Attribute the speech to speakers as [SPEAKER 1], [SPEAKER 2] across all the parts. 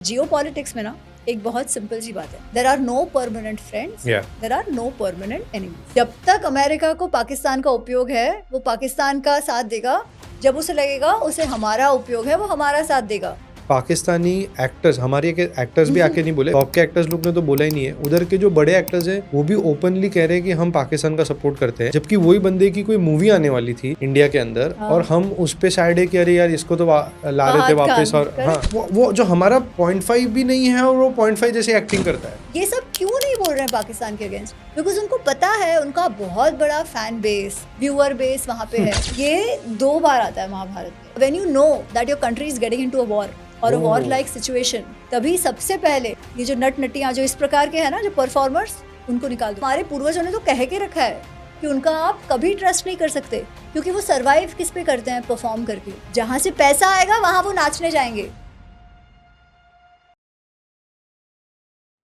[SPEAKER 1] जियो politics में ना एक बहुत सिंपल सी बात है, there are no permanent friends, there are no permanent enemies. जब तक अमेरिका को पाकिस्तान का उपयोग है वो पाकिस्तान का साथ देगा, जब उसे लगेगा उसे हमारा उपयोग है वो हमारा साथ देगा।
[SPEAKER 2] पाकिस्तानी एक्टर्स, हमारे एक्टर्स भी आके नहीं बोले, टॉप के एक्टर्स लोग ने तो बोला ही नहीं है। उधर के जो बड़े एक्टर्स हैं वो भी ओपनली कह रहे हैं कि हम पाकिस्तान का सपोर्ट करते हैं, जबकि वही बंदे की कोई मूवी आने वाली थी इंडिया के अंदर और हम उस पे साइड है कि अरे यार इसको तो ला रहे थे वापस। और हाँ, वो जो हमारा 0.5 भी नहीं है और वो 0.5 जैसे एक्टिंग करता है।
[SPEAKER 1] ये सब क्यों नहीं बोल रहे हैं पाकिस्तान के अगेंस्ट? बिकॉज उनको पता है उनका बहुत बड़ा फैन बेस, व्यूअर बेस वहाँ पे है। ये 2 बार आता है महाभारत में। When you know that your country is getting into a war और वॉर लाइक सिचुएशन, तभी सबसे पहले ये जो नटियां जो इस प्रकार के हैं ना, जो परफॉर्मर्स, उनको निकाल दो। हमारे पूर्वजों ने तो कह के रखा है कि उनका आप कभी ट्रस्ट नहीं कर सकते, क्योंकि वो सरवाइव किस पे करते हैं? परफॉर्म करके। जहां से पैसा आएगा वहां वो नाचने जाएंगे।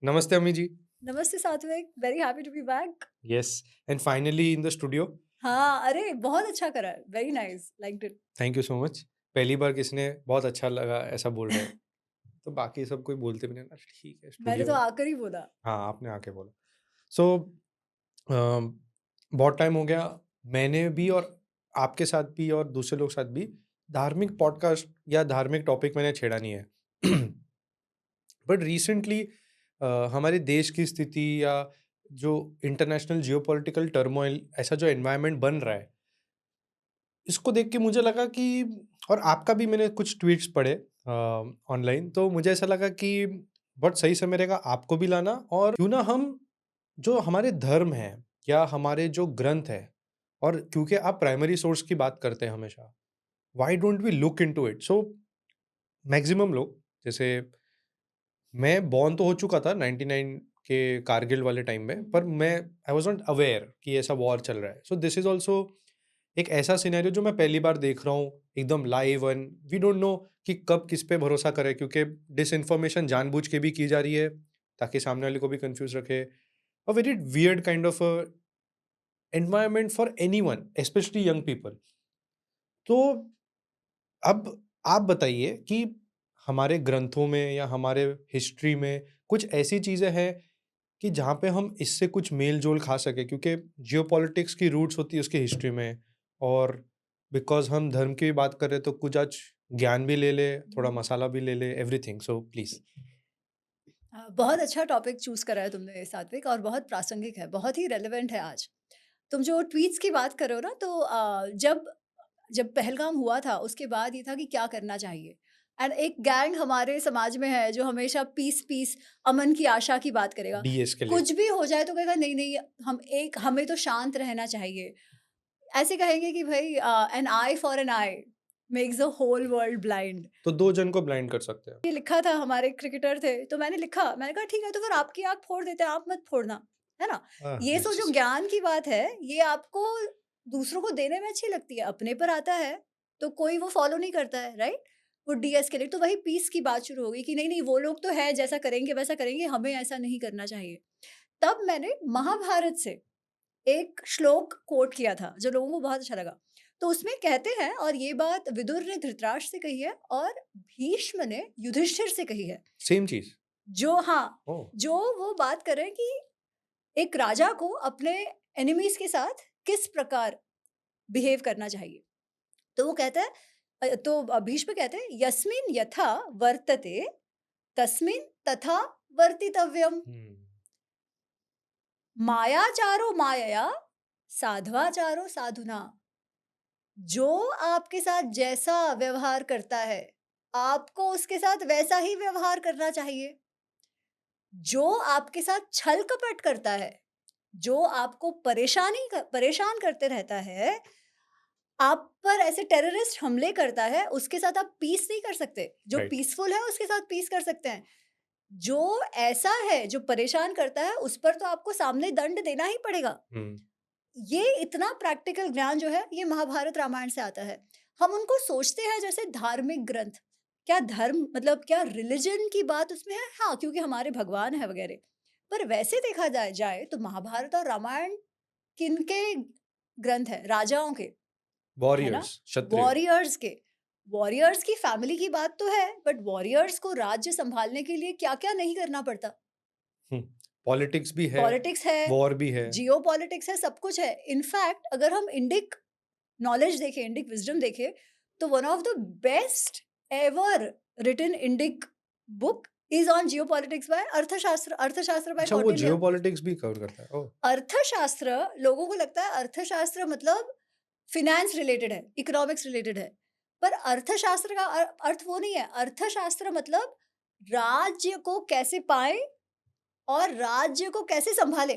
[SPEAKER 2] नमस्ते अम्मी जी।
[SPEAKER 1] नमस्ते Satvik, very happy to be back.
[SPEAKER 2] Yes, and finally in the studio.
[SPEAKER 1] हाँ, अरे बहुत अच्छा करा है, very nice, liked it.
[SPEAKER 2] Thank you so much. पहली बार किसने बहुत अच्छा लगा ऐसा बोल रहे हैं तो बाकी सब कोई बोलते भी नहीं ना, ठीक है
[SPEAKER 1] मैंने तो
[SPEAKER 2] स्टूडियो।
[SPEAKER 1] आकर ही बोला।
[SPEAKER 2] हाँ, आपने आके बोला। सो बहुत टाइम हो गया, मैंने भी और आपके साथ भी और दूसरे लोग साथ भी धार्मिक पॉडकास्ट या धार्मिक टॉपिक मैंने छेड़ा नहीं है। बट रिसेंटली हमारे देश की स्थिति या जो इंटरनेशनल जियोपॉलिटिकल टर्मोइल, ऐसा जो एनवायरनमेंट बन रहा है, इसको देख के मुझे लगा कि, और आपका भी मैंने कुछ ट्वीट्स पढ़े ऑनलाइन, तो मुझे ऐसा लगा कि बहुत सही समय रहेगा आपको भी लाना। और क्यों ना हम जो हमारे धर्म है या हमारे जो ग्रंथ है, और क्योंकि आप प्राइमरी सोर्स की बात करते हैं हमेशा, why don't we look into it. So maximum लोग, जैसे मैं बॉर्न तो हो चुका था 99 के कारगिल वाले टाइम में, पर मैं आई वाज नॉट अवेयर कि ऐसा वॉर चल रहा है। सो दिस इज ऑल्सो एक ऐसा सिनेरियो जो मैं पहली बार देख रहा हूँ एकदम live, and we don't know कि कब किस पे भरोसा करें, क्योंकि डिसइंफॉर्मेशन जानबूझ के भी की जा रही है ताकि सामने वाले को भी कंफ्यूज रखे। A very weird kind of environment for anyone, specially young people. तो अब आप बताइए कि हमारे ग्रंथों में या हमारे हिस्ट्री में कुछ ऐसी चीजें हैं कि जहाँ पे हम इससे कुछ मेल जोल खा सके, क्योंकि जियोपॉलिटिक्स की रूट्स होती है उसकी हिस्ट्री में, और बिकॉज हम धर्म की भी बात कर रहे हैं तो कुछ आज ज्ञान भी ले ले, थोड़ा मसाला भी ले ले, एवरीथिंग। So please.
[SPEAKER 1] बहुत अच्छा टॉपिक चूज करा है तुमने सात्विक, और बहुत प्रासंगिक है, बहुत ही रेलेवेंट है आज। तुम जो ट्वीट्स की बात कर रहे हो ना, तो जब जब पहलगाम हुआ था उसके बाद ये था कि क्या करना चाहिए। एंड एक गैंग हमारे समाज में है जो हमेशा पीस पीस, अमन की आशा की बात करेगा।
[SPEAKER 2] डीएस्केलेट।
[SPEAKER 1] कुछ भी हो जाए तो कहेगा नहीं नहीं, हमें तो शांत रहना चाहिए। ऐसे कहेंगे कि भाई an eye for an eye makes the whole world blind.
[SPEAKER 2] तो 2 जन को ब्लाइंड कर सकते हैं।
[SPEAKER 1] ये लिखा था, हमारे क्रिकेटर थे, तो मैंने लिखा, मैंने कहा ठीक है, तो फिर आपकी आँख फोड़ देते हैं, आप मत फोड़ना, है ना? ये सो जो
[SPEAKER 2] नेसेसरी।
[SPEAKER 1] ज्ञान की बात है, ये आपको दूसरों को देने में अच्छी लगती है, अपने पर आता है तो कोई वो फॉलो नहीं करता है, राइट? वो डीएस्केलेट, तो वही पीस की बात शुरू हो गई कि नहीं नहीं, वो लोग तो है, जैसा करेंगे वैसा करेंगे, हमें ऐसा नहीं करना चाहिए। तब मैंने महाभारत से एक श्लोक कोट किया था जो लोगों को बहुत अच्छा लगा। तो उसमें कहते हैं, और ये बात विदुर ने धृतराष्ट्र से कही है और भीष्म ने युधिष्ठिर से कही है।
[SPEAKER 2] सेम चीज।
[SPEAKER 1] जो हाँ,
[SPEAKER 2] ओ।
[SPEAKER 1] जो वो बात कर रहे हैं कि एक राजा को अपने एनिमीज के साथ किस प्रकार बिहेव करना चाहिए। तो वो कहता है, भीष्म कहते हैं, यस्मिन यथा वर्तते तस्मिन तथा वर्तितव्यम। मायाचारो मायया, साध्वाचारो साधुना। जो आपके साथ जैसा व्यवहार करता है, आपको उसके साथ वैसा ही व्यवहार करना चाहिए। जो आपके साथ छल कपट करता है, जो आपको परेशान करते रहता है, आप पर ऐसे टेररिस्ट हमले करता है, उसके साथ आप पीस नहीं कर सकते। जो
[SPEAKER 2] राइट।
[SPEAKER 1] पीसफुल है उसके साथ पीस कर सकते हैं। जो ऐसा है, जो परेशान करता है, उस पर तो आपको सामने दंड देना ही पड़ेगा। ये इतना प्रैक्टिकल ज्ञान जो है, ये महाभारत रामायण से आता है। हम उनको सोचते हैं जैसे धार्मिक ग्रंथ। क्या धर्म मतलब क्या रिलीजन की बात उसमें है? हाँ, क्योंकि हमारे भगवान है वगैरह। पर वैसे देखा जाए तो महाभारत और रामायण किनके ग्रंथ है? राजाओं के, है ना?
[SPEAKER 2] वॉरियर्स, क्षत्रिय।
[SPEAKER 1] वॉरियर्स के। वॉरियर्स की फैमिली की बात तो है, बट वॉरियर्स को राज्य संभालने के लिए क्या क्या नहीं करना पड़ता।
[SPEAKER 2] पॉलिटिक्स भी है,
[SPEAKER 1] पॉलिटिक्स है,
[SPEAKER 2] वॉर भी है।
[SPEAKER 1] जियो पॉलिटिक्स है, सब कुछ है। इनफैक्ट अगर हम इंडिक नॉलेज देखें, इंडिक विजडम देखें, तो one of the best ever written Indic book is on geopolitics by Arthashastra, Arthashastra bye
[SPEAKER 2] अच्छा, वो
[SPEAKER 1] कौटिल्य।
[SPEAKER 2] जियोपॉलिटिक्स भी कवर करता है। ओह!
[SPEAKER 1] अर्थशास्त्र, लोगों को लगता है अर्थशास्त्र मतलब फिनेंस रिलेटेड है, इकोनॉमिक्स रिलेटेड है, पर अर्थशास्त्र का अर्थ वो नहीं है। अर्थशास्त्र मतलब राज्य को कैसे पाए और राज्य को कैसे संभाले।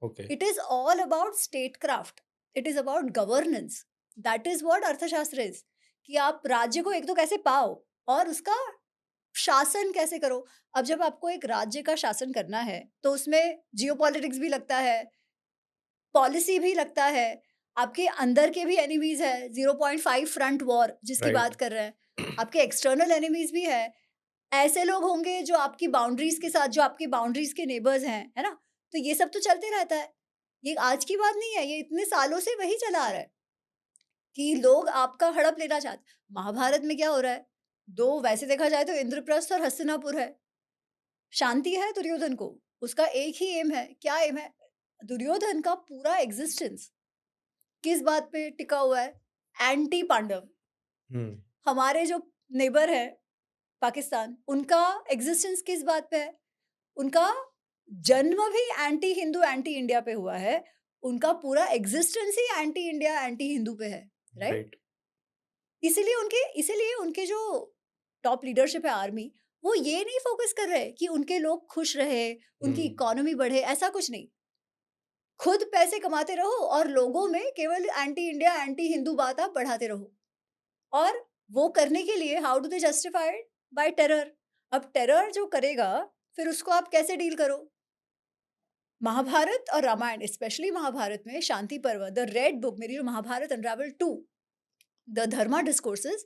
[SPEAKER 2] Okay.
[SPEAKER 1] It is all about state craft, it is about governance, that is what अर्थशास्त्र इज। कि आप राज्य को एक तो कैसे पाओ और उसका शासन कैसे करो। अब जब आपको एक राज्य का शासन करना है तो उसमें जियोपॉलिटिक्स भी लगता है, पॉलिसी भी लगता है, आपके अंदर के भी एनिमीज है, 0.5 फ्रंट वॉर जिसकी बात
[SPEAKER 2] राइट।
[SPEAKER 1] कर रहे हैं, आपके एक्सटर्नल एनिमीज भी है। ऐसे लोग होंगे जो आपकी बाउंड्रीज के साथ, जो आपकी बाउंड्रीज के नेबर्स हैं, है ना। तो ये सब तो चलते रहता है, ये आज की बात नहीं है, ये इतने सालों से वही चला आ रहा है कि लोग आपका हड़प लेना चाहते। महाभारत में क्या हो रहा है, दो, वैसे देखा जाए तो इंद्रप्रस्थ और हस्तिनापुर है। शांति है दुर्योधन को, उसका एक ही एम है। क्या एम है? दुर्योधन का पूरा एग्जिस्टेंस किस बात पे टिका हुआ है? एंटी पांडव।
[SPEAKER 2] हम्म।
[SPEAKER 1] हमारे जो नेबर है पाकिस्तान, उनका एग्जिस्टेंस किस बात पे है? उनका जन्म भी एंटी हिंदू, एंटी इंडिया पे हुआ है। उनका पूरा एग्जिस्टेंस ही एंटी इंडिया, एंटी हिंदू पे है, राइट।
[SPEAKER 2] राइट।
[SPEAKER 1] इसीलिए उनके जो टॉप लीडरशिप है आर्मी, वो ये नहीं फोकस कर रहे कि उनके लोग खुश रहे, उनकी इकोनॉमी बढ़े, ऐसा कुछ नहीं। खुद पैसे कमाते रहो और लोगों में केवल एंटी इंडिया, एंटी हिंदू बात आप बढ़ाते रहो। और वो करने के लिए how do they justified? By terror. अब टेरर जो करेगा, फिर उसको आप कैसे डील करो? महाभारत और रामायण, स्पेशली महाभारत में शांति पर्व, द रेड बुक, मेरी जो Mahabharata unravel 2, the Dharma discourses,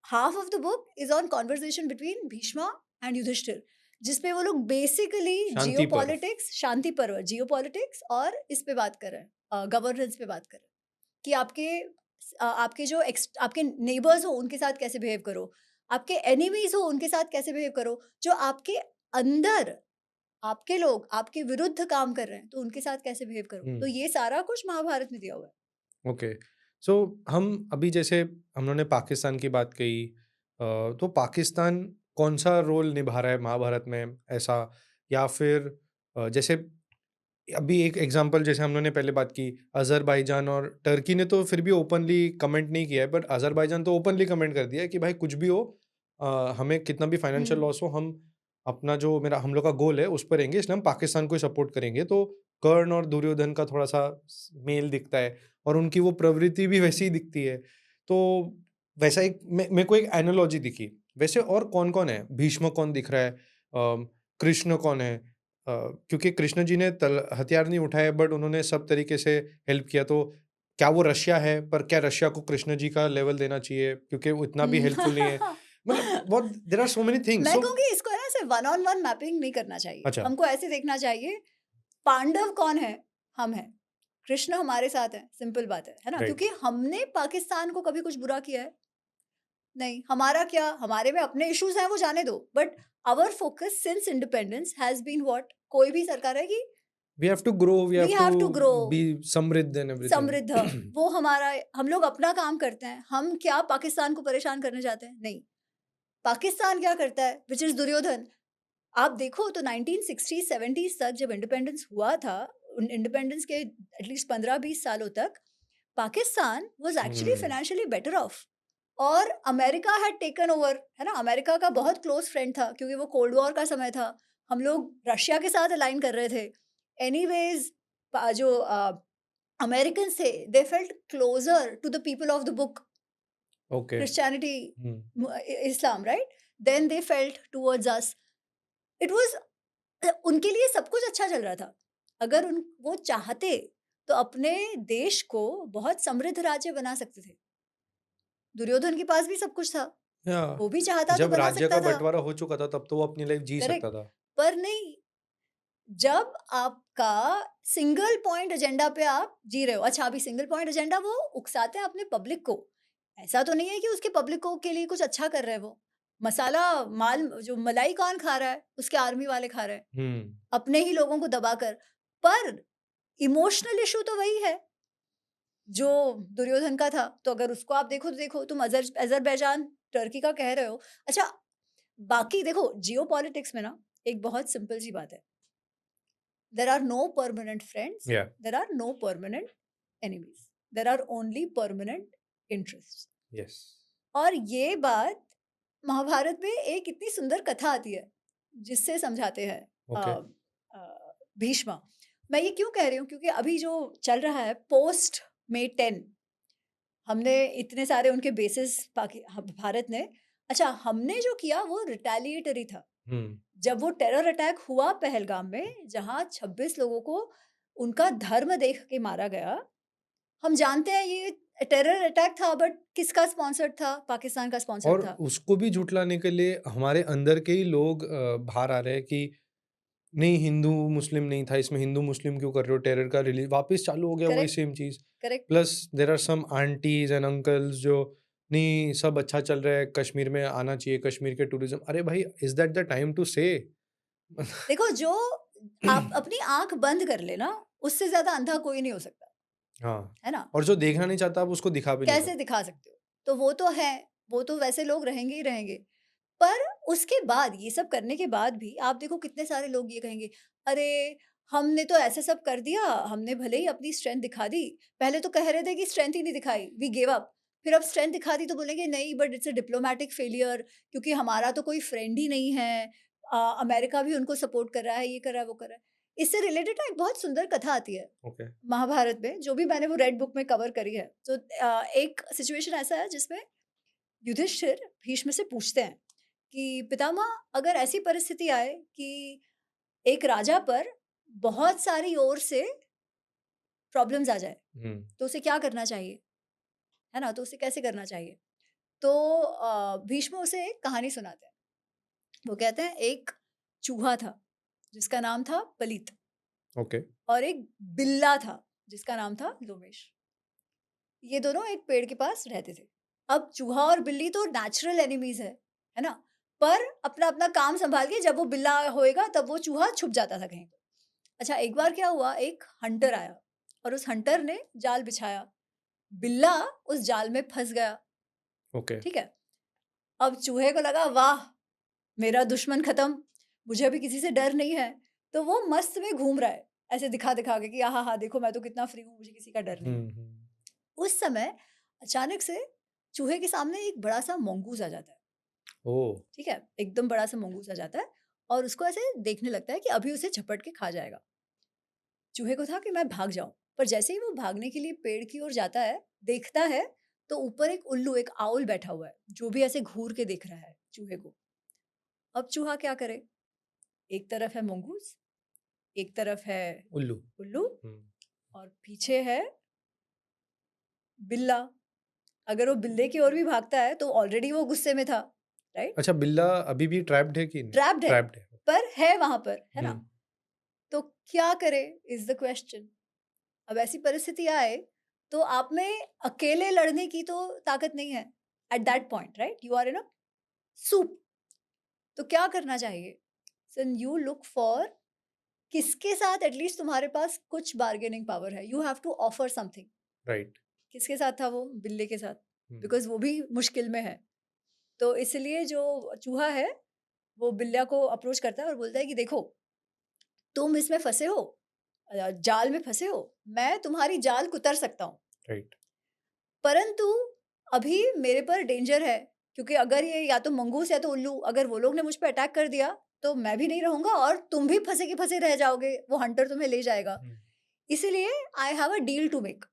[SPEAKER 1] half of the book is on conversation between Bhishma and Yudhishthira, जिसपे वो लोग बेसिकली
[SPEAKER 2] शांति
[SPEAKER 1] जियो
[SPEAKER 2] पर्व।
[SPEAKER 1] पॉलिटिक्स, शांति पर्व, जियो पॉलिटिक्स और इस पे बात कर रहे हैं, गवर्नेंस पे बात कर रहे हैं कि आपके जो आपके नेबर्स हो उनके साथ कैसे बिहेव करो, आपके एनिमीज हो उनके साथ कैसे बिहेव करो, जो आपके अंदर आपके लोग आपके विरुद्ध काम कर रहे हैं तो उनके साथ कैसे बिहेव करो। तो ये सारा कुछ महाभारत में दिया हुआ है।
[SPEAKER 2] ओके। सो हम अभी जैसे हम लोगों ने पाकिस्तान की बात कही, तो पाकिस्तान कौन सा रोल निभा रहा है महाभारत में ऐसा, या फिर जैसे अभी एक एग्जांपल जैसे हम लोगों ने पहले बात की, अजरबैजान और टर्की ने तो फिर भी ओपनली कमेंट नहीं किया है, बट अजरबैजान तो ओपनली कमेंट कर दिया है कि भाई कुछ भी हो, हमें कितना भी फाइनेंशियल लॉस हो, हम अपना जो हम लोग का गोल है उस पर रहेंगे, इसलिए हम पाकिस्तान को सपोर्ट करेंगे। तो कर्ण और दुर्योधन का थोड़ा सा मेल दिखता है और उनकी वो प्रवृत्ति भी वैसी ही दिखती है। तो वैसा एक मेरे को एक एनालॉजी दिखी। वैसे और कौन कौन है? भीष्म कौन दिख रहा है? कृष्ण कौन है? क्योंकि कृष्ण जी ने हथियार नहीं उठाए, बट उन्होंने सब तरीके से हेल्प किया। तो क्या वो रशिया है? पर क्या रशिया को कृष्ण जी का लेवल देना चाहिए, क्योंकि वो इतना भी हेल्पफुल नहीं है? मतलब बहुत, there are so many things.
[SPEAKER 1] मैं
[SPEAKER 2] सो
[SPEAKER 1] कहूंगी इसको है ना, सिर्फ वन ऑन वन मैपिंग नहीं करना चाहिए।
[SPEAKER 2] अच्छा।
[SPEAKER 1] हमको ऐसे देखना चाहिए, पांडव कौन है? हम हैं, कृष्ण हमारे साथ है, सिंपल बात है ना।
[SPEAKER 2] राइट।
[SPEAKER 1] क्योंकि हमने पाकिस्तान को कभी कुछ बुरा किया है? नहीं। हमारा क्या, हमारे में अपने इश्यूज हैं, वो जाने दो, but our focus since independence has been what? कोई भी सरकार है कि
[SPEAKER 2] we have to grow, we
[SPEAKER 1] we
[SPEAKER 2] have
[SPEAKER 1] have to
[SPEAKER 2] to
[SPEAKER 1] grow,
[SPEAKER 2] be समृद्ध एंड
[SPEAKER 1] समृद्ध।
[SPEAKER 2] एवरीथिंग।
[SPEAKER 1] वो हमारा, हम लोग अपना काम करते हैं। हम क्या पाकिस्तान को परेशान करना चाहते हैं? नहीं। पाकिस्तान क्या करता है, विच इज दुर्योधन। आप देखो तो 1960 70 तक जब इंडिपेंडेंस हुआ था, इंडिपेंडेंस के एटलीस्ट 15-20 सालों तक Pakistan was actually financially better of. और अमेरिका हैड टेकन ओवर, है ना। अमेरिका का बहुत क्लोज फ्रेंड था क्योंकि वो कोल्ड वॉर का समय था। हम लोग रशिया के साथ अलाइन कर रहे थे। एनीवेज, जो अमेरिकन थे, they felt closer to the people of the book,
[SPEAKER 2] okay.
[SPEAKER 1] Christianity, Islam, right. Then they felt towards us. It was, उनके लिए सब कुछ अच्छा चल रहा था। अगर वो चाहते तो अपने देश को बहुत समृद्ध राज्य बना सकते थे। दुर्योधन के पास भी सब कुछ था,
[SPEAKER 2] या
[SPEAKER 1] वो भी चाहता तो
[SPEAKER 2] जब
[SPEAKER 1] बना
[SPEAKER 2] राज्य
[SPEAKER 1] सकता
[SPEAKER 2] का
[SPEAKER 1] था,
[SPEAKER 2] बंटवारा हो चुका था तब तो वो अपनी लाइफ जी सकता
[SPEAKER 1] करेक्ट।
[SPEAKER 2] था।
[SPEAKER 1] पर नहीं, जब आपका सिंगल पॉइंट एजेंडा पे आप जी रहे हो। अच्छा, अभी सिंगल पॉइंट एजेंडा वो उकसाते हैं अपने पब्लिक को, ऐसा तो नहीं है कि उसके पब्लिक को के लिए कुछ अच्छा कर रहे हैं वो। मसाला माल जो मलाई कौन खा रहा है? उसके आर्मी वाले खा रहे हैं,
[SPEAKER 2] हम्म।
[SPEAKER 1] अपने ही लोगों को दबाकर। पर इमोशनल इश्यू तो वही है, जो दुर्योधन का था। तो अगर उसको आप देखो तो देखो, तुम अज़रबैजान, टर्की का कह रहे हो। अच्छा, बाकी देखो जियोपॉलिटिक्स में ना एक बहुत सिंपल सी बात है। There are no permanent friends,
[SPEAKER 2] या
[SPEAKER 1] there are no permanent enemies, there are only permanent interests.
[SPEAKER 2] Yes.
[SPEAKER 1] और ये बात महाभारत में एक इतनी सुंदर कथा आती है जिससे समझाते हैं
[SPEAKER 2] ओके।
[SPEAKER 1] भीष्म। मैं ये क्यों कह रही हूँ, क्योंकि अभी जो चल रहा है पोस्ट May 10, हमने इतने सारे उनके बेसिस भारत ने, अच्छा हमने जो किया वो रिटेलिएटरी था।
[SPEAKER 2] हम्म।
[SPEAKER 1] जब वो टेरर अटैक हुआ पहलगाम में, जहां 26 लोगों को उनका धर्म देख के मारा गया, हम जानते हैं ये टेरर अटैक था, बट किसका स्पॉन्सर्ड था? पाकिस्तान का स्पॉन्सर्ड
[SPEAKER 2] और
[SPEAKER 1] था।
[SPEAKER 2] उसको भी झुठलाने के लिए हमारे अंदर के ही लोग बाहर आ रहे हैं कि नहीं, हिंदू मुस्लिम नहीं था इसमें, हिंदू मुस्लिम क्यों कर रहे हो, टेरर का रिलीज वापस चालू हो गया वही
[SPEAKER 1] करेक्ट,
[SPEAKER 2] सेम चीज।
[SPEAKER 1] Correct.
[SPEAKER 2] Plus there are some aunties and uncles जो नहीं, सब अच्छा चल रहा है, कश्मीर में आना चाहिए, कश्मीर के टूरिज्म। अरे भाई, is that the time to say?
[SPEAKER 1] देखो, जो आप अपनी आंख बंद कर ले ना, उससे ज्यादा अंधा कोई नहीं हो सकता,
[SPEAKER 2] हाँ।
[SPEAKER 1] है ना?
[SPEAKER 2] और जो देखना नहीं चाहता आप उसको दिखा भी नहीं
[SPEAKER 1] कैसे
[SPEAKER 2] सकते।
[SPEAKER 1] दिखा सकते हो? तो वो तो है, वो तो वैसे लोग रहेंगे ही रहेंगे। पर उसके बाद, ये सब करने के बाद भी आप देखो कितने सारे लोग ये कहेंगे, अरे हमने तो ऐसे सब कर दिया, हमने भले ही अपनी स्ट्रेंथ दिखा दी। पहले तो कह रहे थे कि स्ट्रेंथ ही नहीं दिखाई, वी गिव अप। फिर अब स्ट्रेंथ दिखा दी तो बोलेंगे नहीं, but it's a diplomatic failure, क्योंकि हमारा तो कोई फ्रेंड ही नहीं है। अमेरिका भी उनको सपोर्ट कर रहा है, ये कर रहा है, वो कर रहा है। इससे रिलेटेड ना एक बहुत सुंदर कथा आती है
[SPEAKER 2] ओके।
[SPEAKER 1] महाभारत में, जो भी मैंने वो रेड बुक में कवर करी है। तो एक सिचुएशन ऐसा है जिसमें युधिष्ठिर भीष्म से पूछते हैं कि पितामह, अगर ऐसी परिस्थिति आए कि एक राजा पर बहुत सारी ओर से प्रॉब्लम्स आ जाए,
[SPEAKER 2] हम्म।
[SPEAKER 1] तो उसे क्या करना चाहिए, है ना? तो उसे कैसे करना चाहिए? तो भीष्म उसे एक कहानी सुनाते हैं। वो कहते हैं एक चूहा था जिसका नाम था पलीत,
[SPEAKER 2] ओके।
[SPEAKER 1] और एक बिल्ला था जिसका नाम था लोमेश। ये दोनों एक पेड़ के पास रहते थे। अब चूहा और बिल्ली तो नेचुरल एनिमीज है ना? पर अपना अपना काम संभाल के, जब वो बिल्ला होएगा तब वो चूहा छुप जाता था कहीं पे। अच्छा, एक बार क्या हुआ, एक हंटर आया और उस हंटर ने जाल बिछाया। बिल्ला उस जाल में फंस गया।
[SPEAKER 2] ओके।
[SPEAKER 1] ठीक है? अब चूहे को लगा, वाह! मेरा दुश्मन खत्म, मुझे अभी किसी से डर नहीं है। तो वो मस्त में घूम रहा है, ऐसे दिखा-दिखा के कि आहा हा, देखो मैं तो कितना फ्री हूँ, मुझे किसी का डर नहीं है।
[SPEAKER 2] हम्म।
[SPEAKER 1] उस समय अचानक से चूहे के सामने एक बड़ा-सा मंगूस आ जाता है।
[SPEAKER 2] ओ।
[SPEAKER 1] ठीक है? एकदम बड़ा-सा मंगूस आ जाता है और उसको ऐसे देखने लगता है कि अभी उसे झपट के खा जाएगा। चूहे को था कि मैं भाग जाऊँ, पर जैसे ही वो भागने के लिए पेड़ की ओर जाता है, देखता है तो ऊपर एक उल्लू, एक आउल बैठा हुआ है, जो भी ऐसे घूर के देख रहा है चूहे को। अब चूहा क्या करे? एक तरफ है मंगूस, एक तरफ है
[SPEAKER 2] उल्लू।
[SPEAKER 1] उल्लू,
[SPEAKER 2] हम्म।
[SPEAKER 1] और पीछे है बिल्ला। अगर वो बिल्ले की ओर भी भागता है तो ऑलरेडी वो गुस्से में था, राइट?
[SPEAKER 2] अच्छा, बिल्ला अभी भी ट्रैप्ड है कि नहीं?
[SPEAKER 1] ट्रैप्ड है,
[SPEAKER 2] ट्रैप्ड है।
[SPEAKER 1] पर है वहां पर, है ना?
[SPEAKER 2] हम्म।
[SPEAKER 1] तो क्या करे, इज द क्वेश्चन। अब ऐसी परिस्थिति आए तो आप में अकेले लड़ने की तो ताकत नहीं है at that point, right? You are in a soup. तो क्या करना चाहिए? सो यू लुक फॉर किसके साथ एटलीस्ट तुम्हारे पास कुछ बार्गेनिंग पावर है। You have to offer something.
[SPEAKER 2] Right.
[SPEAKER 1] किसके साथ था वो? बिल्ली के साथ,
[SPEAKER 2] हम्म।
[SPEAKER 1] बिकॉज वो भी मुश्किल में है। तो इसलिए जो चूहा है वो बिल्ला को अप्रोच करता है और बोलता है कि देखो, तुम इसमें फंसे हो, जाल में फंसे हो, मैं तुम्हारी जाल कुतर सकता हूँ,
[SPEAKER 2] राइट।
[SPEAKER 1] परंतु अभी मेरे पर डेंजर है, क्योंकि अगर ये या तो मंगूस या तो उल्लू, अगर वो लोग ने मुझ पे अटैक कर दिया तो मैं भी नहीं रहूंगा और तुम भी फंसे के फंसे रह जाओगे, वो हंटर तुम्हें ले जाएगा।
[SPEAKER 2] हम्म।
[SPEAKER 1] इसीलिए I have a deal to make.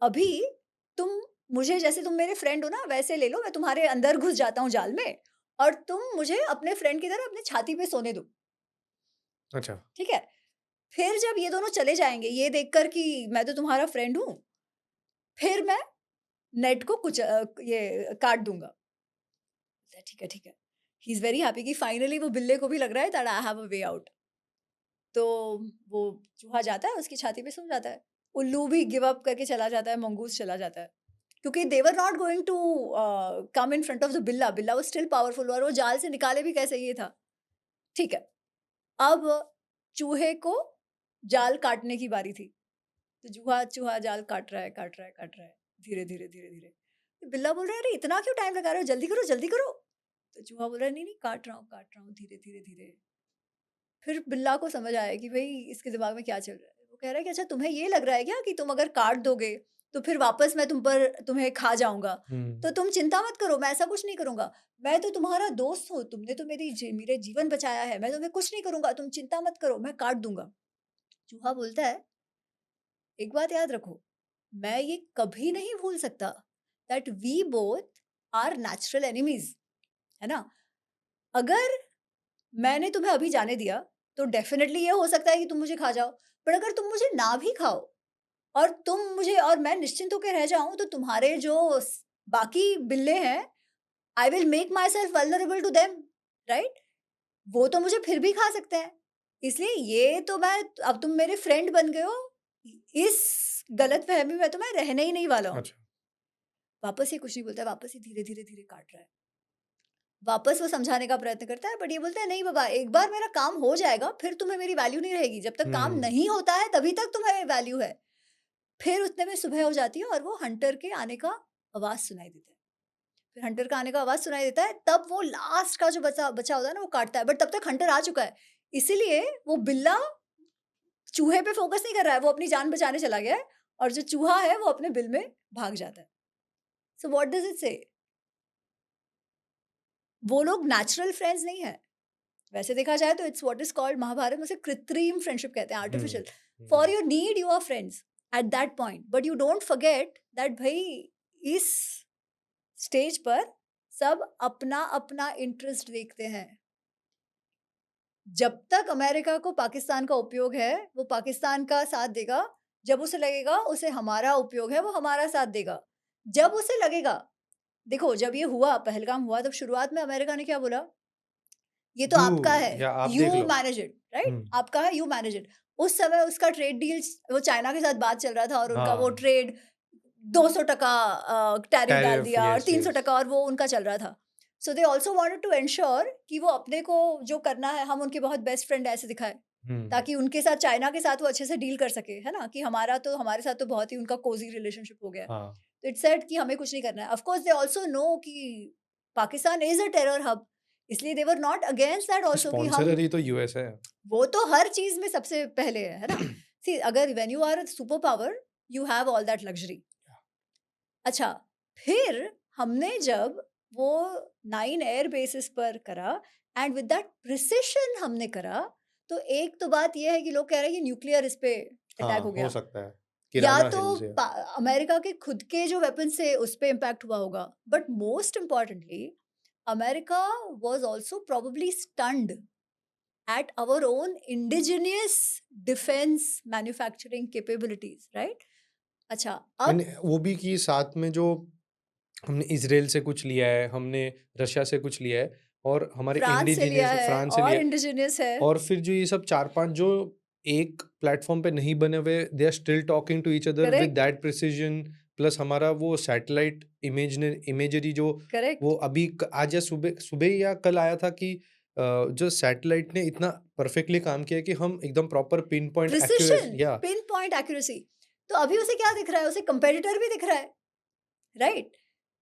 [SPEAKER 1] अभी तुम मुझे, जैसे तुम मेरे फ्रेंड हो ना, वैसे ले लो, मैं तुम्हारे अंदर घुस जाता हूँ जाल में और तुम मुझे अपने फ्रेंड की तरह अपने छाती पे सोने दो।
[SPEAKER 2] अच्छा।
[SPEAKER 1] ठीक है? फिर जब ये दोनों चले जाएंगे ये देखकर कि मैं तो तुम्हारा फ्रेंड हूँ, फिर मैं नेट को कुछ ये काट दूंगा। ठीक है, ठीक है। ही इज वेरी हैप्पी कि फाइनली वो बिल्ले को भी लग रहा है that I have a way out. तो वो चूहा जाता है, उसकी छाती पे सो जाता है। उल्लू भी गिव अप करके चला जाता है, मंगूस चला जाता है। क्योंकि they were not going to come in front of the बिल्ला बिल्ला वो स्टिल पावरफुल और वो जाल से निकाले भी कैसे ये था ठीक है अब चूहे को जाल काटने की बारी थी तो चूहा चूहा जाल काट रहा है काट रहा है काट रहा है धीरे धीरे धीरे धीरे तो बिल्ला बोल रहा है अरे इतना क्यों टाइम लगा रहे हो जल्दी करो जल्दी करो तो चूहा बोल रहा है नहीं नहीं काट रहा हूँ धीरे धीरे धीरे फिर बिल्ला को समझ आया कि भाई इसके दिमाग में क्या चल रहा है वो कह रहा है कि अच्छा तुम्हें ये लग रहा है क्या कि तुम अगर काट दोगे तो फिर वापस मैं तुम्हें खा जाऊंगा तो तुम चिंता मत करो मैं ऐसा कुछ नहीं करूंगा मैं तो तुम्हारा दोस्त हूँ तुमने तो मेरे जीवन बचाया है मैं तुम्हें कुछ नहीं करूंगा तुम चिंता मत करो मैं काट दूंगा चूहा बोलता है एक बात याद रखो मैं ये कभी नहीं भूल सकता that we both are natural enemies है ना अगर मैंने तुम्हें अभी जाने दिया तो डेफिनेटली ये हो सकता है कि तुम मुझे खा जाओ पर अगर तुम मुझे ना भी खाओ और तुम मुझे और मैं निश्चिंत होकर रह जाऊं तो तुम्हारे जो बाकी बिल्ले हैं I will make myself vulnerable to them right वो तो मुझे फिर भी खा सकते हैं इसलिए ये तो मैं अब तुम मेरे फ्रेंड बन गए हो इस गलत फहमी में तो मैं रहने ही नहीं वाला हूँ
[SPEAKER 2] अच्छा
[SPEAKER 1] वापस ये कुछ नहीं बोलता है वापस ही धीरे धीरे धीरे काट रहा है वापस वो समझाने का प्रयत्न करता है बट ये बोलता है नहीं बाबा एक बार मेरा काम हो जाएगा फिर तुम्हें मेरी वैल्यू नहीं रहेगी जब तक काम नहीं होता है तभी तक तुम्हें वैल्यू है फिर उतने में सुबह हो जाती है और वो हंटर के आने का आवाज सुनाई देता है फिर हंटर का आने का आवाज सुनाई देता है तब वो लास्ट का जो बचा बचा होता है ना वो काटता है बट तब तक हंटर आ चुका है इसीलिए वो बिल्ला चूहे पे फोकस नहीं कर रहा है वो अपनी जान बचाने चला गया है और जो चूहा है वो अपने बिल में भाग जाता है सो व्हाट डज इट से वो लोग नेचुरल फ्रेंड्स नहीं है वैसे देखा जाए तो it's what is called Mahabharata में से कृत्रिम फ्रेंडशिप कहते हैं artificial for your need you are friends at that point but you don't forget that भाई इस स्टेज पर सब अपना अपना इंटरेस्ट देखते हैं जब तक अमेरिका को पाकिस्तान का उपयोग है वो पाकिस्तान का साथ देगा जब उसे लगेगा उसे हमारा उपयोग है वो हमारा साथ देगा जब उसे लगेगा देखो जब ये हुआ पहलगाम हुआ तब शुरुआत में अमेरिका ने क्या बोला ये तो आपका है
[SPEAKER 2] या आप
[SPEAKER 1] यू
[SPEAKER 2] देख लो
[SPEAKER 1] मैनेज इट राइट आपका है यू मैनेज इट उस समय उसका ट्रेड डील वो चाइना के साथ बात चल रहा था और उनका वो
[SPEAKER 2] हाँ
[SPEAKER 1] ट्रेड 200% टैरिफ डाल
[SPEAKER 2] टैरिफ
[SPEAKER 1] दिया और
[SPEAKER 2] यस
[SPEAKER 1] 300% और वो उनका चल रहा था so they also wanted to ensure कि वो अपने को जो करना है हम उनके बहुत बेस्ट फ्रेंड ऐसे दिखाए ताकि उनके साथ चाइना के साथ वो अच्छे से डील कर सके है ना कि हमारे साथ तो बहुत ही उनका कोजी रिलेशनशिप हो गया
[SPEAKER 2] हाँ
[SPEAKER 1] तो इट्स सेड कि हमें कुछ नहीं करना है of course they also know कि Pakistan is a terror hub इसलिए they were not against that also कि हम
[SPEAKER 2] स्पॉन्सर ही तो यूएस है
[SPEAKER 1] वो तो हर चीज में सबसे पहले है ना सी अगर when you are a super power you have all that luxury अच्छा फिर हमने जब वो 9 एयर बेसिस पर करा एंड विद दैट प्रिसिशन हमने करा तो एक तो बात ये है कि लोग कह रहे हैं कि न्यूक्लियर इस पे
[SPEAKER 2] हाँ
[SPEAKER 1] अटैक हो
[SPEAKER 2] हो
[SPEAKER 1] गया
[SPEAKER 2] सकता है
[SPEAKER 1] या
[SPEAKER 2] किराना
[SPEAKER 1] तो
[SPEAKER 2] हिल्स या
[SPEAKER 1] अमेरिका के खुद के जो वेपन से उस पे इम्पैक्ट हुआ होगा but most importantly America was also probably stunned at our own indigenous defence manufacturing capabilities right अच्छा अब
[SPEAKER 2] वो भी कि साथ में जो हमने इसराइल से कुछ लिया है हमने रशिया से कुछ लिया है और हमारे
[SPEAKER 1] फ्रांस से लिया
[SPEAKER 2] इंडिजिनियस
[SPEAKER 1] है
[SPEAKER 2] फ्रांस से
[SPEAKER 1] और
[SPEAKER 2] लिया है
[SPEAKER 1] इंडिजिनियस है
[SPEAKER 2] और फिर जो ये सब 4-5 जो एक प्लेटफॉर्म पे नहीं बने हुए they are still talking to each other with
[SPEAKER 1] correct
[SPEAKER 2] that precision plus हमारा वो सैटेलाइट इमेजरी जो
[SPEAKER 1] करेक्ट
[SPEAKER 2] वो अभी आज या सुबह सुबह या कल आया था कि जो सैटेलाइट ने इतना परफेक्टली काम किया कि हम एकदम proper pin point accurate
[SPEAKER 1] precision
[SPEAKER 2] या
[SPEAKER 1] पिन पॉइंट एक्यूरेसी तो अभी उसे क्या दिख रहा है उसे कंपेटिटर भी दिख रहा है राइट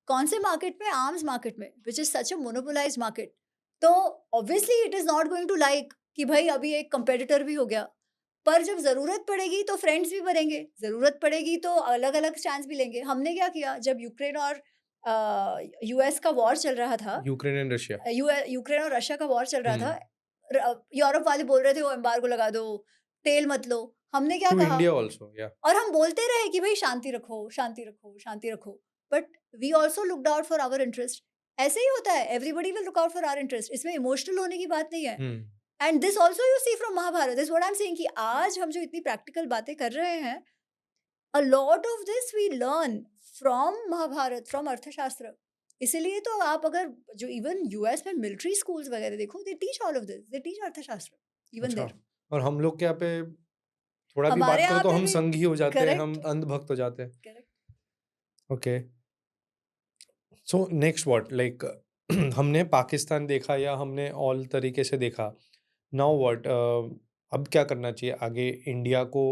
[SPEAKER 1] कौन से मार्केट में आर्म्स मार्केट में which is such a monopolized market तो obviously it is not going to like कि भाई अभी एक कंपेटिटर भी हो गया पर जब जरूरत पड़ेगी तो फ्रेंड्स भी बनेंगे जरूरत पड़ेगी तो अलग अलग स्टैंड भी लेंगे हमने क्या किया जब यूक्रेन और यूएस का वॉर चल रहा था
[SPEAKER 2] यूक्रेन एंड रशिया
[SPEAKER 1] यूक्रेन और रशिया का वॉर चल रहा था यूरोप वाले बोल रहे थे वो एम्बार्गो लगा दो तेल मत लो हमने क्या
[SPEAKER 2] टू
[SPEAKER 1] कहा
[SPEAKER 2] इंडिया आल्सो या
[SPEAKER 1] और हम बोलते रहे कि भाई शांति रखो शांति रखो शांति रखो but we also looked out for our interest ऐसे ही होता है everybody will look out for our interest इसमें इमोशनल होने की बात नहीं है and this also you see from Mahabharata this what I am saying कि आज हम जो इतनी प्रैक्टिकल बातें कर रहे हैं a lot of this we learn from Mahabharata from Arthashastra इसीलिए तो आप अगर जो इवन यूएस में मिलिट्री स्कूल्स वगैरह देखो they teach all of this they teach Arthashastra even
[SPEAKER 2] अच्छा
[SPEAKER 1] देयर
[SPEAKER 2] और हम लोग के यहाँ पे थोड़ा भी
[SPEAKER 1] हमारे
[SPEAKER 2] बात करो
[SPEAKER 1] यहाँ
[SPEAKER 2] तो
[SPEAKER 1] पे
[SPEAKER 2] हम
[SPEAKER 1] भी
[SPEAKER 2] संघी हो जाते हैं हम
[SPEAKER 1] करेक्ट
[SPEAKER 2] अंधभक्त हो जाते हैं
[SPEAKER 1] correct
[SPEAKER 2] okay so next what, like हमने पाकिस्तान देखा या हमने ऑल तरीके से देखा, नाउ व्हाट, अब क्या करना चाहिए आगे इंडिया को,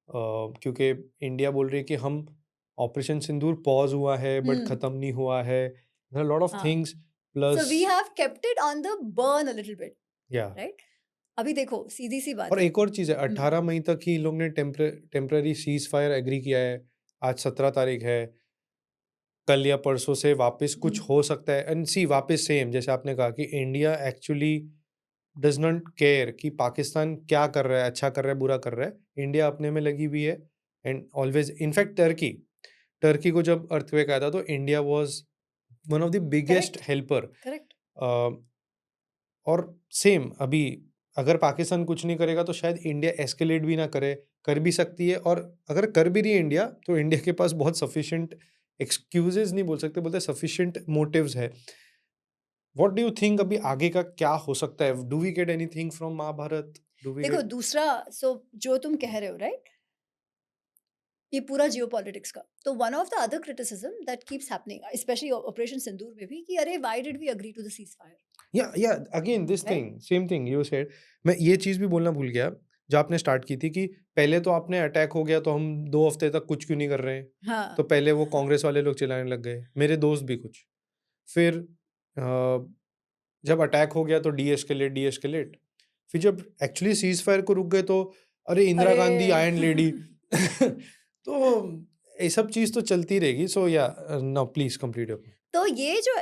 [SPEAKER 2] क्योंकि इंडिया बोल रही है कि हम ऑपरेशन सिंदूर पॉज हुआ है बट
[SPEAKER 1] हम्म
[SPEAKER 2] खत्म नहीं हुआ है, लॉट ऑफ
[SPEAKER 1] हाँ
[SPEAKER 2] things
[SPEAKER 1] so
[SPEAKER 2] plus,
[SPEAKER 1] we have kept it on the burn a little bit,
[SPEAKER 2] yeah.
[SPEAKER 1] Right? अभी देखो सीधी सी बात
[SPEAKER 2] और
[SPEAKER 1] है।
[SPEAKER 2] एक और चीज़ है, 18 मई तक ही इन लोग ने टेम्पररी सीज फायर एग्री किया है, आज 17 तारीख है, कल या परसों से वापस कुछ
[SPEAKER 1] हम्म
[SPEAKER 2] हो सकता है। एंड सी वापस सेम जैसे आपने कहा कि India actually does not care कि पाकिस्तान क्या कर रहा है, अच्छा कर रहा है, बुरा कर रहा है, इंडिया अपने में लगी हुई है। And always, in fact Turkey Turkey को जब अर्थक्वेक आया था तो India was one of the biggest
[SPEAKER 1] correct
[SPEAKER 2] helper.
[SPEAKER 1] Correct
[SPEAKER 2] और सेम अभी अगर पाकिस्तान कुछ नहीं करेगा तो शायद इंडिया एस्केलेट भी ना करे, कर भी सकती है। और अगर कर भी रही है इंडिया तो इंडिया के पास बहुत सफिशिएंट एक्सक्यूजेस नहीं बोल सकते, बोलते सफिशिएंट मोटिव्स है। व्हाट डू यू थिंक अभी आगे का क्या हो सकता है? Do we get anything from Mahabharata? Do we
[SPEAKER 1] देखो
[SPEAKER 2] गेट?
[SPEAKER 1] दूसरा, सो जो तुम कह रहे हो राइट, ये पूरा जियो पॉलिटिक्स का, तो one of the other criticism that keeps happening specially operation Sindoor में भी कि अरे why did we agree to the cease fire,
[SPEAKER 2] yeah again this
[SPEAKER 1] right?
[SPEAKER 2] Thing, same thing you said. मैं ये चीज़ भी बोलना भूल गया जो आपने स्टार्ट की थी कि पहले तो आपने अटैक हो गया तो हम 2 हफ्ते तक कुछ क्यों नहीं कर रहे हैं? तो
[SPEAKER 1] हाँ
[SPEAKER 2] पहले वो कांग्रेस वाले लोग चिल्लाने लग गए, मेरे दोस्त भी कुछ। फिर जब अटैक हो गया तो डी एस्केलेट। फिर जब एक्चुअली सीज़ फायर को रुक गए तो अरे इंदिरा
[SPEAKER 1] अरे
[SPEAKER 2] गांधी आयरन लेडी। तो ये सब चीज़ तो चलती रहेगी। So yeah now please complete your point.
[SPEAKER 1] तो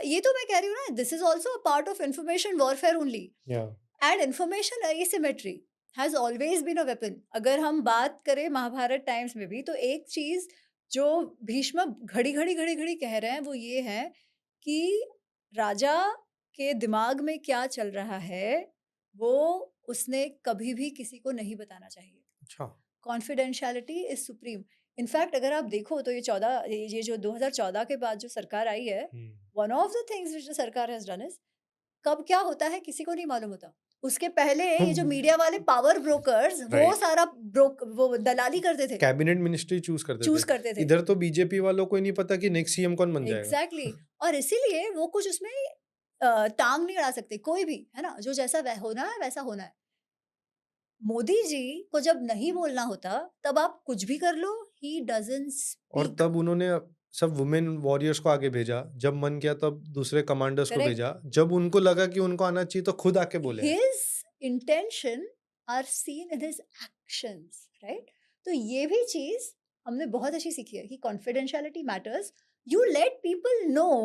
[SPEAKER 1] ये तो मैं कह रही हूँ ना, this is also a part of information warfare only,
[SPEAKER 2] yeah
[SPEAKER 1] and information asymmetry has always been a weapon. अगर हम बात करें महाभारत टाइम्स में भी, तो एक चीज जो भीष्म घड़ी घड़ी घड़ी घड़ी कह रहे हैं वो ये है कि राजा के दिमाग में क्या चल रहा है वो उसने कभी भी किसी को नहीं बताना चाहिए।
[SPEAKER 2] अच्छा।
[SPEAKER 1] Confidentiality is supreme. इनफैक्ट अगर आप देखो तो ये जो 2014 के बाद जो सरकार आई है,
[SPEAKER 2] hmm,
[SPEAKER 1] one of the things which the सरकार हैज डन इज, कब क्या होता है किसी को नहीं मालूम होता। उसके पहले ये जो मीडिया वाले पावर ब्रोकर्स वो
[SPEAKER 2] राइट।
[SPEAKER 1] सारा वो दलाली करते थे,
[SPEAKER 2] कैबिनेट मिनिस्ट्री चूज करते
[SPEAKER 1] चूज
[SPEAKER 2] थे।
[SPEAKER 1] करते थे।
[SPEAKER 2] इधर तो बीजेपी वालों को ही नहीं पता कि नेक्स्ट सीएम कौन बन जाएगा।
[SPEAKER 1] Exactly exactly. और इसीलिए वो कुछ उसमें टांग नहीं अड़ा सकते कोई भी, है ना? जो जैसा होना है वैसा होना है। मोदी जी को जब नहीं बोलना होता तब आप कुछ भी कर लो, ही डजंट
[SPEAKER 2] और
[SPEAKER 1] स्पीक।
[SPEAKER 2] तब उन्होंने सब वुमेन वॉरियर्स को आगे भेजा, जब मन किया तब दूसरे कमांडर्स को
[SPEAKER 1] करेक्ट।
[SPEAKER 2] भेजा, जब उनको लगा कि उनको आना चाहिए तो खुद आके बोले हैं।
[SPEAKER 1] His intention are seen in his actions, right? तो ये भी चीज हमने बहुत अच्छी सीखी है कि confidentiality matters. You let people know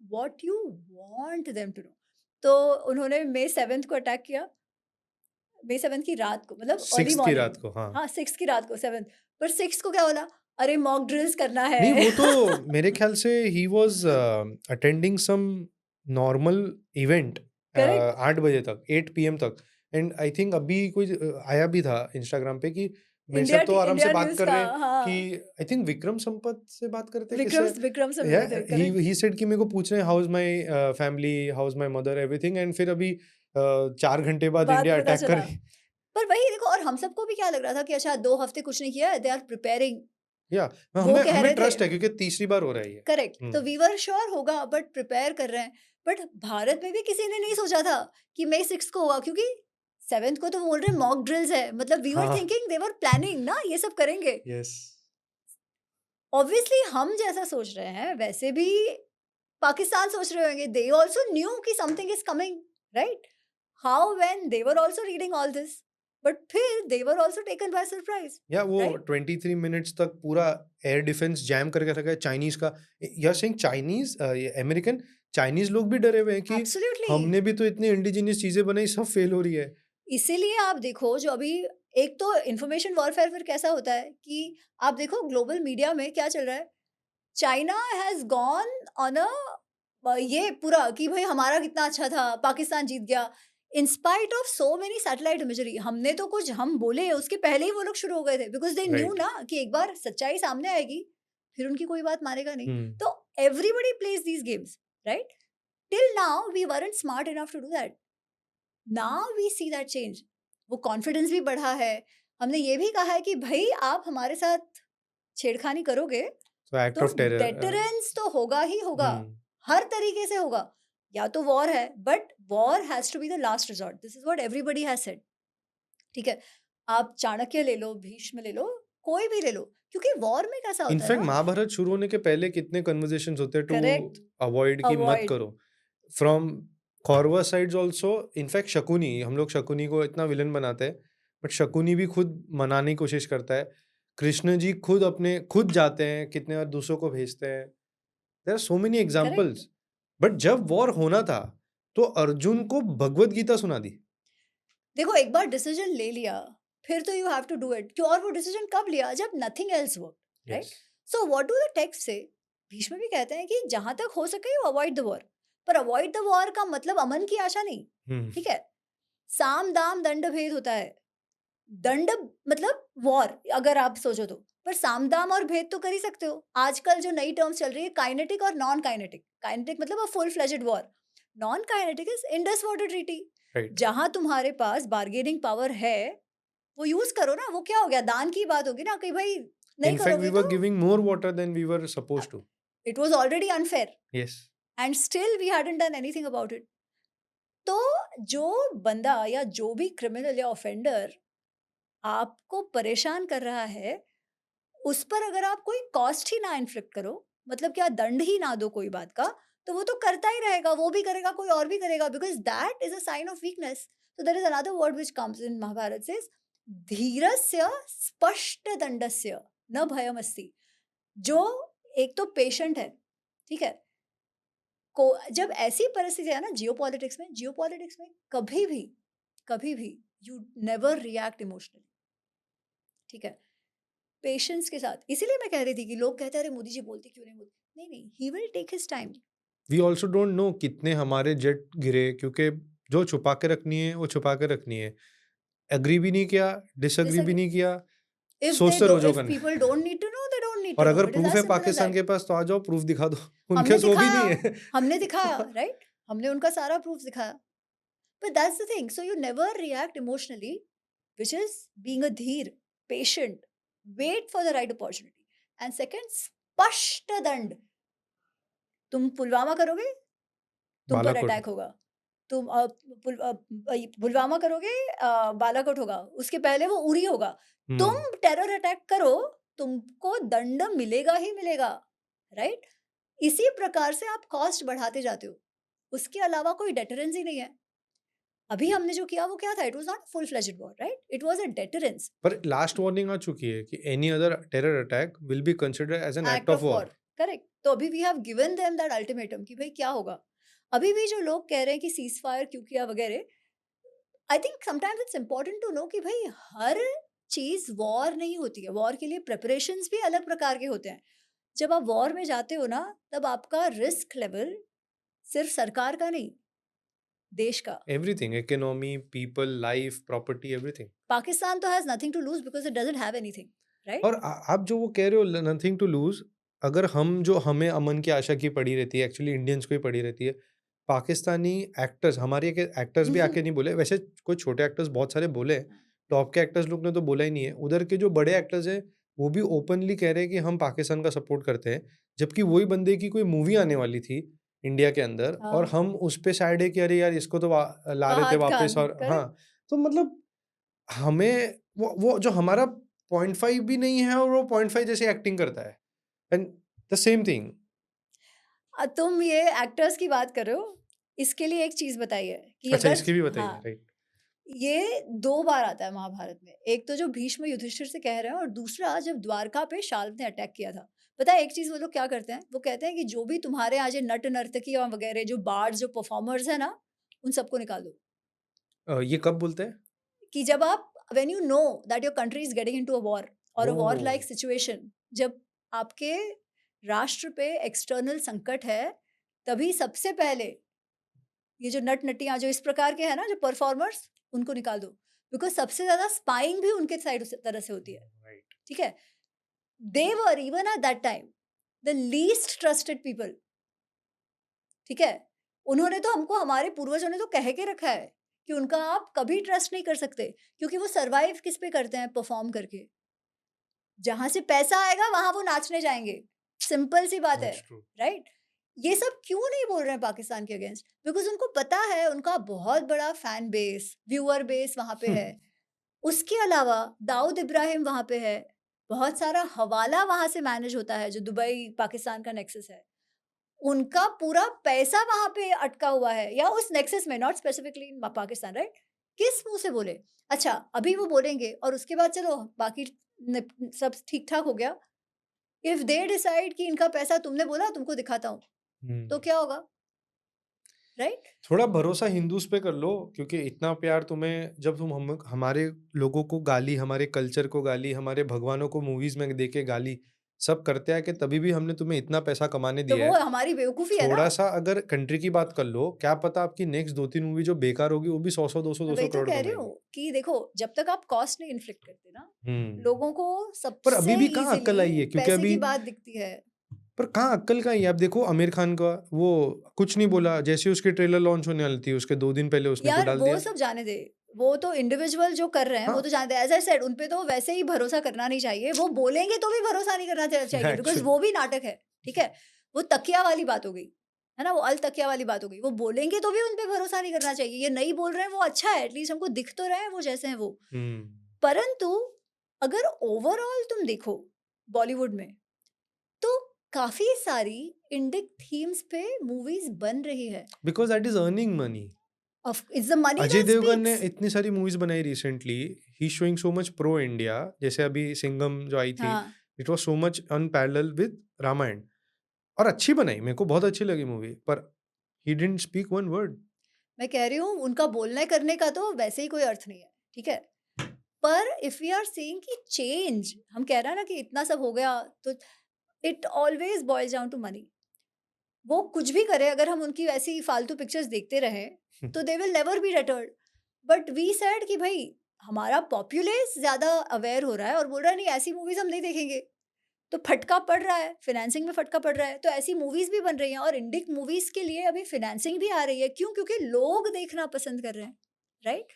[SPEAKER 1] what you want them to know. तो उन्होंने मई 7th को अटैक किया, मई 7th की रात को, मतलब अर्ली
[SPEAKER 2] 6 की
[SPEAKER 1] मॉर्निंग।
[SPEAKER 2] रात को, हाँ।
[SPEAKER 1] हाँ 6 की रात को 7th, पर 6 को क्या बोला? अरे मॉक ड्रिल्स करना है।
[SPEAKER 2] नहीं, वो तो मेरे ख्याल से he was attending some normal event
[SPEAKER 1] correct.
[SPEAKER 2] 8 बजे तक, 8 पीएम तक। एंड आई थिंक अभी कोई आया भी था इंस्टाग्राम पे कि मेरे से तो आराम से
[SPEAKER 1] इंडिया
[SPEAKER 2] बात
[SPEAKER 1] न्यूज
[SPEAKER 2] कर
[SPEAKER 1] का,
[SPEAKER 2] रहे हैं कि
[SPEAKER 1] हाँ।
[SPEAKER 2] आई थिंक विक्रम संपत से बात करते हैं
[SPEAKER 1] विक्रम
[SPEAKER 2] किससे।
[SPEAKER 1] विक्रम से
[SPEAKER 2] या
[SPEAKER 1] मिले थे, करेक्ट।
[SPEAKER 2] ही सेड कि मेरे को पूछ रहे हैं how is my family, how is my mother, everything. And फिर अभी 4 घंटे बाद
[SPEAKER 1] बाद
[SPEAKER 2] इंडिया
[SPEAKER 1] में पता
[SPEAKER 2] अटैक
[SPEAKER 1] चला।
[SPEAKER 2] करे।
[SPEAKER 1] पर वही देखो, और हम सबको भी क्या लग रहा था कि अच्छा 2 हफ्ते कुछ नहीं किया, दे आर प्रिपेयरिंग,
[SPEAKER 2] या
[SPEAKER 1] वो
[SPEAKER 2] हमें
[SPEAKER 1] कह
[SPEAKER 2] हमें
[SPEAKER 1] रहे थे।
[SPEAKER 2] ट्रस्ट है क्योंकि तीसरी बार हो रहा है ये।
[SPEAKER 1] करेक्ट, तो वी वर श्योर होगा, बट प्रिपेयर कर रहे हैं। बट भारत में भी किसी ने नहीं सोचा था कि मई 6 को होगा, क्योंकि 7th को तो बोल रहे हैं मॉक ड्रिल्स है, मतलब वी वर
[SPEAKER 2] हाँ।
[SPEAKER 1] थिंकिंग दे वर प्लानिंग ना ये सब करेंगे।
[SPEAKER 2] यस।
[SPEAKER 1] ऑब्वियसली हम जैसा सोच रहे हैं वैसे भी पाकिस्तान सोच रहे होंगे, दे आल्सो न्यू कि something is coming, right? How when they were also reading all this, but फिर they were also taken by surprise,
[SPEAKER 2] yeah वो
[SPEAKER 1] राइट?
[SPEAKER 2] 23 मिनट्स तक पूरा एयर डिफेंस जैम करके रखा है चाइनीज का। You are saying Chinese, American, Chinese लोग भी डरे हुए हैं कि
[SPEAKER 1] एब्सोल्युटली।
[SPEAKER 2] हमने भी तो इतनी इंडिजिनियस चीजें बनाई, सब फेल हो रही है।
[SPEAKER 1] इसीलिए आप देखो जो अभी, एक तो इंफॉर्मेशन वॉरफेयर फिर कैसा होता है कि आप देखो ग्लोबल मीडिया में क्या चल रहा है। China has gone on a ये पूरा कि भाई हमारा कितना अच्छा था, पाकिस्तान जीत गया, in spite of so many satellite imagery. हमने तो कुछ हम बोले उसके पहले ही वो लोग शुरू हो गए थे, बिकॉज दे न्यू
[SPEAKER 2] राइट।
[SPEAKER 1] ना कि एक बार सच्चाई सामने आएगी फिर उनकी कोई बात मानेगा नहीं।
[SPEAKER 2] हम्म।
[SPEAKER 1] तो everybody plays these games, right? Till now we weren't smart enough to do that. Now we see that change. वो कॉन्फिडेंस भी बढ़ा है। हमने ये भी कहा है कि भाई आप हमारे साथ छेड़खानी करोगे
[SPEAKER 2] तो एक्ट
[SPEAKER 1] तो
[SPEAKER 2] ऑफ टेरर।
[SPEAKER 1] डेटरेंस तो होगा ही होगा। हर तरीके से होगा, या तो वॉर है, but war has to be the last resort, this is what everybody has said. ठीक है, आप चाणक्य ले लो, भीष्म ले लो, कोई भी ले लो, क्योंकि वॉर में कैसा होता है
[SPEAKER 2] इनफैक्ट
[SPEAKER 1] ना,
[SPEAKER 2] महाभारत शुरू होने के पहले कितने कन्वर्सेशंस होते हैं टू
[SPEAKER 1] करेक्ट,
[SPEAKER 2] अवॉइड कि मत
[SPEAKER 1] अवॉइड,
[SPEAKER 2] करो। From Kaurava sides also, in fact Shakuni, हम लोग शकुनी को इतना विलन बनाते हैं, बट शकुनी भी खुद मनाने की कोशिश करता है। कृष्ण जी खुद अपने खुद जाते हैं, कितने बार दूसरों को भेजते हैं। There are so many
[SPEAKER 1] correct.
[SPEAKER 2] Examples. But जब वॉर होना था तो अर्जुन को भगवत गीता सुना दी।
[SPEAKER 1] देखो, एक बार डिसीजन ले लिया, फिर तो you have to do it. क्यों? और वो डिसीजन कब लिया? जब nothing else work, right?
[SPEAKER 2] Yes.
[SPEAKER 1] So what do the text say? Bhishma भी कहते हैं कि जहां तक हो सके यू अवॉइड द वॉर, पर अवॉइड द वॉर का मतलब अमन की आशा नहीं। ठीक है, साम दाम दंड भेद होता है। दंड मतलब वॉर, अगर आप सोचो तो, पर साम दाम और भेद तो कर ही सकते हो। आजकल जो नई टर्म्स चल रही है, काइनेटिक और नॉन काइनेटिक। काइनेटिक मतलब a full fledged war, non kinetic is Indus water treaty.
[SPEAKER 2] Right.
[SPEAKER 1] जहां तुम्हारे पास बार्गेनिंग पावर है, वो यूज करो ना। वो क्या हो गया? दान की बात होगी ना, कि भाई नहीं
[SPEAKER 2] इनफैक्ट वी
[SPEAKER 1] करोगे
[SPEAKER 2] वर
[SPEAKER 1] तो
[SPEAKER 2] giving more water than we were supposed to.
[SPEAKER 1] It was already unfair,
[SPEAKER 2] yes.
[SPEAKER 1] And still we hadn't done anything about it. तो जो बंदा या जो भी क्रिमिनल या ऑफेंडर आपको परेशान कर रहा है, उस पर अगर आप कोई कॉस्ट ही ना इन्फ्लिक्ट करो, मतलब क्या दंड ही ना दो कोई बात का, तो वो तो करता ही रहेगा, वो भी करेगा, कोई और भी करेगा, because that is a sign of weakness. So there is another word which comes in Mahabharata, says धीरस्य स्पष्ट दंडस्य न भयमस्ति। जो एक तो पेशेंट है, ठीक है, को जब ऐसी परिस्थिति है ना, जियोपॉलिटिक्स में कभी भी यू नेवर रिएक्ट इमोशनली। ठीक है, पेशेंस के साथ। इसीलिए मैं कह रही थी कि लोग कहते हैं अरे मोदी जी बोलते क्यों नहीं, बोलते नहीं, he will take his time.
[SPEAKER 2] We also don't know कितने हमारे जेट गिरे, क्योंकि जो छुपा के रखनी है वो छुपा के रखनी है। एग्री भी नहीं किया, डिसएग्री भी
[SPEAKER 1] Disagree.
[SPEAKER 2] नहीं किया,
[SPEAKER 1] If they
[SPEAKER 2] सोचते
[SPEAKER 1] do,
[SPEAKER 2] रहो जो
[SPEAKER 1] if
[SPEAKER 2] करना है।
[SPEAKER 1] people don't need to know, they don't need
[SPEAKER 2] और
[SPEAKER 1] to know.
[SPEAKER 2] अगर
[SPEAKER 1] It is
[SPEAKER 2] प्रूफ
[SPEAKER 1] as
[SPEAKER 2] है
[SPEAKER 1] simple as
[SPEAKER 2] पाकिस्तान
[SPEAKER 1] that.
[SPEAKER 2] के पास तो आ जाओ, प्रूफ दिखा दो। उनके
[SPEAKER 1] हमने
[SPEAKER 2] पास वो भी
[SPEAKER 1] दिखाया,
[SPEAKER 2] नहीं है।
[SPEAKER 1] हमने दिखाया, राइट? हमने उनका सारा प्रूफ दिखाया। But that's the thing. So you never react emotionally, which is being a dheer, patient, wait for the right opportunity. And second, स्पष्ट दंड। तुम पुलवामा करोगे, तुम पर
[SPEAKER 2] बालाकोट।
[SPEAKER 1] अटैक होगा। तुम पुलवामा करोगे, बालाकोट होगा। उसके पहले वो उरी होगा। तुम टेरर अटैक करो, तुमको दंड मिलेगा ही मिलेगा, राइट? इसी प्रकार से आप कॉस्ट बढ़ाते जाते हो। उसके अलावा कोई डेटरेंस ही नहीं है। अभी हमने जो किया वो क्या था? It was not full fledged war, right? It was a deterrence,
[SPEAKER 2] पर लास्ट वार्निंग आ चुकी है कि any other terror attack will be considered as an act
[SPEAKER 1] act
[SPEAKER 2] of
[SPEAKER 1] of
[SPEAKER 2] war.
[SPEAKER 1] War, correct? तो अभी we have given them that ultimatum कि भाई क्या होगा। अभी भी जो लोग कह रहे हैं कि सीज फायर क्यों किया वगैरह, I think sometimes it's important to know कि भाई हर चीज वॉर नहीं होती है। वॉर के लिए प्रिपरेशंस भी अलग प्रकार के होते हैं। जब आप वॉर में जाते हो ना, तब आपका रिस्क लेवल सिर्फ सरकार का नहीं, देश का।
[SPEAKER 2] Everything, economy, people, life, property, everything.
[SPEAKER 1] Pakistan तो has nothing to lose because it doesn't have anything, right?
[SPEAKER 2] और आप जो वो कह रहे हो नथिंग टू लूज, अगर हम जो हमें अमन की आशा की पड़ी रहती है, एक्चुअली इंडियंस को ही पड़ी रहती है। पाकिस्तानी एक्टर्स, हमारे एक्टर्स भी आके नहीं बोले, वैसे कोई छोटे एक्टर्स बहुत सारे बोले, टॉप के एक्टर्स लोग ने तो बोला ही नहीं है। उधर के जो बड़े एक्टर्स हैं वो भी ओपनली कह रहे हैं कि हम पाकिस्तान का सपोर्ट करते हैं, जबकि वही बंदे की कोई मूवी आने वाली थी इंडिया के अंदर, और
[SPEAKER 1] हाँ,
[SPEAKER 2] हम उस पे सैड है कि अरे यार इसको तो ला रहे थे
[SPEAKER 1] फहाद
[SPEAKER 2] वापस।
[SPEAKER 1] खान,
[SPEAKER 2] और हाँ,
[SPEAKER 1] करेक्ट?
[SPEAKER 2] तो मतलब हमें वो जो हमारा 0.5 भी नहीं है और वो 0.5 जैसे एक्टिंग करता है, एंड द सेम थिंग।
[SPEAKER 1] तुम ये एक्टर्स की बात कर रहे हो, इसके लिए एक चीज बताइए कि
[SPEAKER 2] अच्छा,
[SPEAKER 1] अगर,
[SPEAKER 2] इसकी भी बताइए।
[SPEAKER 1] हाँ,
[SPEAKER 2] राइट।
[SPEAKER 1] ये दो बार आता है महाभारत में। एक तो जो भीष्म युधिष्ठिर से कह रहे हैं, और दूसरा जब द्वारका पे शाल्व ने अटैक किया था। पता है एक चीज वो लोग क्या करते हैं? वो कहते हैं कि जो भी तुम्हारे आज नट नर्तकी और वगैरह जो बार्ड्स जो परफॉर्मर्स है ना, उन सबको निकाल दो।
[SPEAKER 2] ये कब बोलते हैं?
[SPEAKER 1] कि जब आप, when you know that your country is getting into a war और a war like
[SPEAKER 2] oh.
[SPEAKER 1] Situation, जब आपके राष्ट्र पे एक्सटर्नल संकट है, तभी सबसे पहले ये जो नट नटियां जो इस प्रकार के हैं ना, जो परफॉर्मर्स, उनको निकाल दो। बिकॉज सबसे ज्यादा स्पाइंग भी उनके साइड तरह से होती है।
[SPEAKER 2] राइट।
[SPEAKER 1] ठीक है, they were even at that time the least trusted people. ठीक है, उन्होंने तो हमको, हमारे पूर्वजों ने तो कह के रखा है कि उनका आप कभी ट्रस्ट नहीं कर सकते, क्योंकि वो सरवाइव किस पे करते हैं? परफॉर्म करके। जहां से पैसा आएगा वहां वो नाचने जाएंगे। सिंपल सी बात है,
[SPEAKER 2] दैट्स ट्रू।
[SPEAKER 1] राइट? ये सब क्यों नहीं बोल रहे हैं पाकिस्तान के अगेंस्ट? बिकॉज उनको पता है उनका बहुत बड़ा फैन बेस, व्यूअर बेस वहां पे है। उसके अलावा दाऊद इब्राहिम वहां पे है, बहुत सारा हवाला वहां से मैनेज होता है, जो दुबई पाकिस्तान का नेक्सस है। उनका पूरा पैसा वहां पे अटका हुआ है, या उस नेक्सस में, not specifically in Pakistan, right? किस मुंह से बोले? अच्छा, अभी वो बोलेंगे और उसके बाद चलो बाकी सब ठीक ठाक हो गया। इफ दे डिसाइड कि इनका पैसा तुमने बोला तुमको दिखाता हूँ, तो क्या होगा? राइट?
[SPEAKER 2] थोड़ा भरोसा हिंदूज पे कर लो, क्योंकि इतना प्यार तुम्हें, जब तुम हमारे लोगों को गाली, हमारे कल्चर को गाली, हमारे भगवानों को मूवीज में देके गाली सब करते हैं कि तभी भी हमने तुम्हें इतना पैसा कमाने
[SPEAKER 1] तो
[SPEAKER 2] दिया
[SPEAKER 1] वो
[SPEAKER 2] है।
[SPEAKER 1] हमारी बेवकूफी है ना।
[SPEAKER 2] थोड़ा सा अगर कंट्री की बात कर लो, क्या पता आपकी नेक्स्ट 2-3 मूवी जो बेकार होगी वो भी 100-100
[SPEAKER 1] मैं
[SPEAKER 2] 200-200
[SPEAKER 1] वही तो
[SPEAKER 2] करोड़
[SPEAKER 1] कह रही
[SPEAKER 2] कमाएगी।
[SPEAKER 1] हूँ कि देखो, जब तक आप कॉस्ट नहीं इन्फ्लिक्ट करते ना,
[SPEAKER 2] हम्म
[SPEAKER 1] लोगों को
[SPEAKER 2] पर
[SPEAKER 1] सबसे
[SPEAKER 2] अभी भी कहाँ अक्ल आई
[SPEAKER 1] इजीली
[SPEAKER 2] है, क्योंकि
[SPEAKER 1] पैसे
[SPEAKER 2] अभी
[SPEAKER 1] की बात दिखती है।
[SPEAKER 2] पर कहाँ अक्ल का ही है। आप देखो आमिर खान का, वो कुछ नहीं बोला, जैसे उसकी ट्रेलर लॉन्च होने वाली थी उसके 2 दिन पहले उसने को
[SPEAKER 1] यार
[SPEAKER 2] डाल
[SPEAKER 1] वो
[SPEAKER 2] दिया।
[SPEAKER 1] सब जाने दे, वो तो इंडिविजुअल जो कर रहे हैं वो
[SPEAKER 2] हाँ
[SPEAKER 1] तो जाने दे। एज आई सेड, उनपे तो वैसे ही भरोसा करना नहीं चाहिए, वो बोलेंगे तो भी भरोसा नहीं करना चाहिए, बिकॉज
[SPEAKER 2] एक्चुअली
[SPEAKER 1] वो भी नाटक है। ठीक है, वो तकिया वाली बात हो गई, है ना, वो अल तकिया वाली बात हो गई। वो बोलेंगे तो भी उनपे भरोसा नहीं करना चाहिए। ये नहीं बोल रहे हैं वो अच्छा है, एटलीस्ट हमको दिख तो रहे हैं वो जैसे हैं वो। परंतु अगर ओवरऑल तुम देखो बॉलीवुड में, तो काफी सारी इंडिक थीम्स पे मूवीज बन रही है।
[SPEAKER 2] Because that is earning money.
[SPEAKER 1] It's the money
[SPEAKER 2] Ajay
[SPEAKER 1] that
[SPEAKER 2] Devgan ने
[SPEAKER 1] स्पीक्स।
[SPEAKER 2] इतनी सारी मूवीज बनाई recently, he showing so much pro India. जैसे अभी सिंघम जो आई थी,
[SPEAKER 1] हाँ,
[SPEAKER 2] it was so much unparalleled with Ramayana, और अच्छी बनाई, मेरे को बहुत अच्छी लगी मूवी, पर he didn't speak one word.
[SPEAKER 1] मैं कह रही हूँ उनका बोलने करने का तो वैसे ही कोई अर्थ नहीं है, ठीक है। पर इफ वी आर सीइंग कि चेंज, हम कह रहे हैं ना कि इतना सब हो गया, तो it always boils down to money. वो कुछ भी करे, अगर हम उनकी वैसी फालतू पिक्चर्स देखते रहे तो they will never be deterred. But we said कि भाई हमारा पॉपुलेस ज्यादा अवेयर हो रहा है और बोल रहा है नहीं ऐसी मूवीज हम नहीं देखेंगे, तो फटका पड़ रहा है, फाइनेंसिंग में फटका पड़ रहा है, तो ऐसी मूवीज भी बन रही हैं। और इंडिक मूवीज के लिए अभी फाइनेंसिंग भी आ रही है, क्यों? क्योंकि लोग देखना पसंद कर रहे हैं, राइट?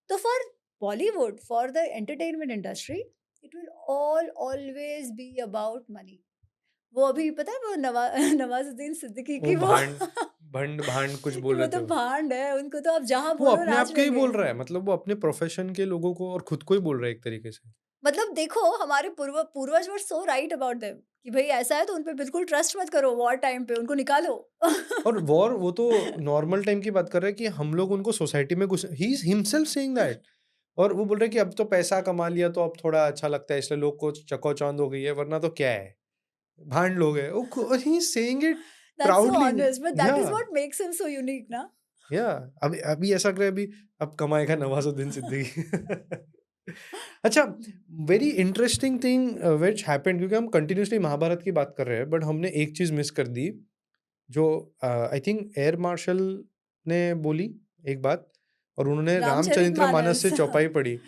[SPEAKER 1] तो for Bollywood, for the entertainment industry, it will always be about money. वो अभी पता है वो नवाजुद्दीन सिद्दीकी
[SPEAKER 2] वो
[SPEAKER 1] की वो
[SPEAKER 2] भांड भंड भांड कुछ बोल
[SPEAKER 1] कि वो
[SPEAKER 2] रहे थे
[SPEAKER 1] तो
[SPEAKER 2] वो।
[SPEAKER 1] भांड है, उनको तो आप जहां
[SPEAKER 2] वो
[SPEAKER 1] बोलो
[SPEAKER 2] अपने
[SPEAKER 1] नाच
[SPEAKER 2] आप के ही
[SPEAKER 1] लेंगे।
[SPEAKER 2] बोल रहा है, मतलब वो अपने प्रोफेशन के लोगों को और खुद को ही बोल रहा है एक तरीके से।
[SPEAKER 1] मतलब देखो, हमारे पूर्वज वर सो राइट अबाउट देम कि भाई ऐसा है तो उन पे बिल्कुल ट्रस्ट मत करो, वॉर टाइम पे उनको निकालो।
[SPEAKER 2] और वॉर, वो तो नॉर्मल टाइम की बात कर रहे हैं कि हम लोग उनको सोसाइटी में घुस, he is himself saying that. और वो बोल रहे हैं कि अब तो पैसा कमा लिया तो अब थोड़ा अच्छा लगता है, इसलिए लोग को चकोचौंध हो गई है, वरना तो क्या है, भांड लोग हैं। He is saying it
[SPEAKER 1] that's so
[SPEAKER 2] proudly.
[SPEAKER 1] Honest, but that
[SPEAKER 2] yeah
[SPEAKER 1] is what makes him so unique ना।
[SPEAKER 2] या अभी अभी ऐसा करे, अभी अब कमाएगा नवाजुद्दीन सिद्दीकी। अच्छा, very interesting thing which happened, क्योंकि हम कंटिन्यूसली महाभारत की बात कर रहे हैं, बट हमने एक चीज मिस कर दी, जो आई थिंक एयर मार्शल ने बोली एक बात, और उन्होंने रामचरितमानस
[SPEAKER 1] रामचरितमानस।
[SPEAKER 2] से चौपाई पढ़ी।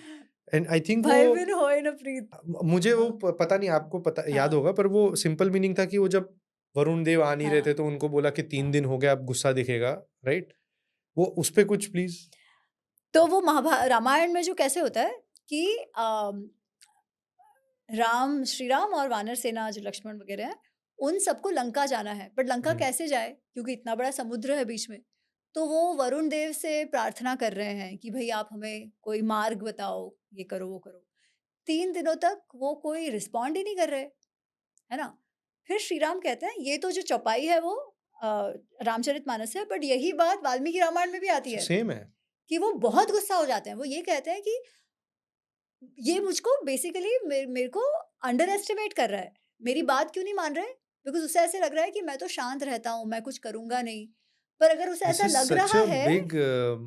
[SPEAKER 2] एंड आई थिंक वो,
[SPEAKER 1] भय बिन होए न प्रीत।
[SPEAKER 2] मुझे वो पता नहीं, आपको पता याद
[SPEAKER 1] हाँ,
[SPEAKER 2] होगा, पर वो सिंपल मीनिंग था कि वो जब वरुण देव आ नहीं रहे थे
[SPEAKER 1] हाँ,
[SPEAKER 2] तो उनको बोला कि 3 दिन हो गया, अब गुस्सा दिखेगा, राइट? वो उस पे कुछ प्लीज।
[SPEAKER 1] तो वो रामायण में जो कैसे होता है कि श्री राम और वानर सेना जो लक्ष्मण वगैरह हैं, उन सबको लंका जाना है। बट लंका कैसे जाए, क्योंकि इतना बड़ा समुद्र है बीच में। तो वो वरुण देव से प्रार्थना कर रहे हैं कि भाई आप हमें कोई मार्ग बताओ, ये करो वो करो। 3 दिनों तक वो कोई रिस्पॉन्ड ही नहीं कर रहे, है ना। फिर श्री राम कहते हैं, ये तो जो चौपाई है वो रामचरितमानस है, बट यही बात वाल्मीकि रामायण में भी आती है
[SPEAKER 2] सेम है।
[SPEAKER 1] कि वो बहुत गुस्सा हो जाते हैं। वो ये कहते हैं कि ये मुझको बेसिकली मेरे को अंडर एस्टिमेट कर रहा है, मेरी बात क्यों नहीं मान रहे? बिकॉज उसे ऐसे लग रहा है कि मैं तो शांत रहता हूँ, मैं कुछ करूंगा नहीं। पर अगर उसे
[SPEAKER 2] दिस
[SPEAKER 1] ऐसा
[SPEAKER 2] इज
[SPEAKER 1] लग
[SPEAKER 2] सच
[SPEAKER 1] रहा
[SPEAKER 2] अ
[SPEAKER 1] है,
[SPEAKER 2] बिग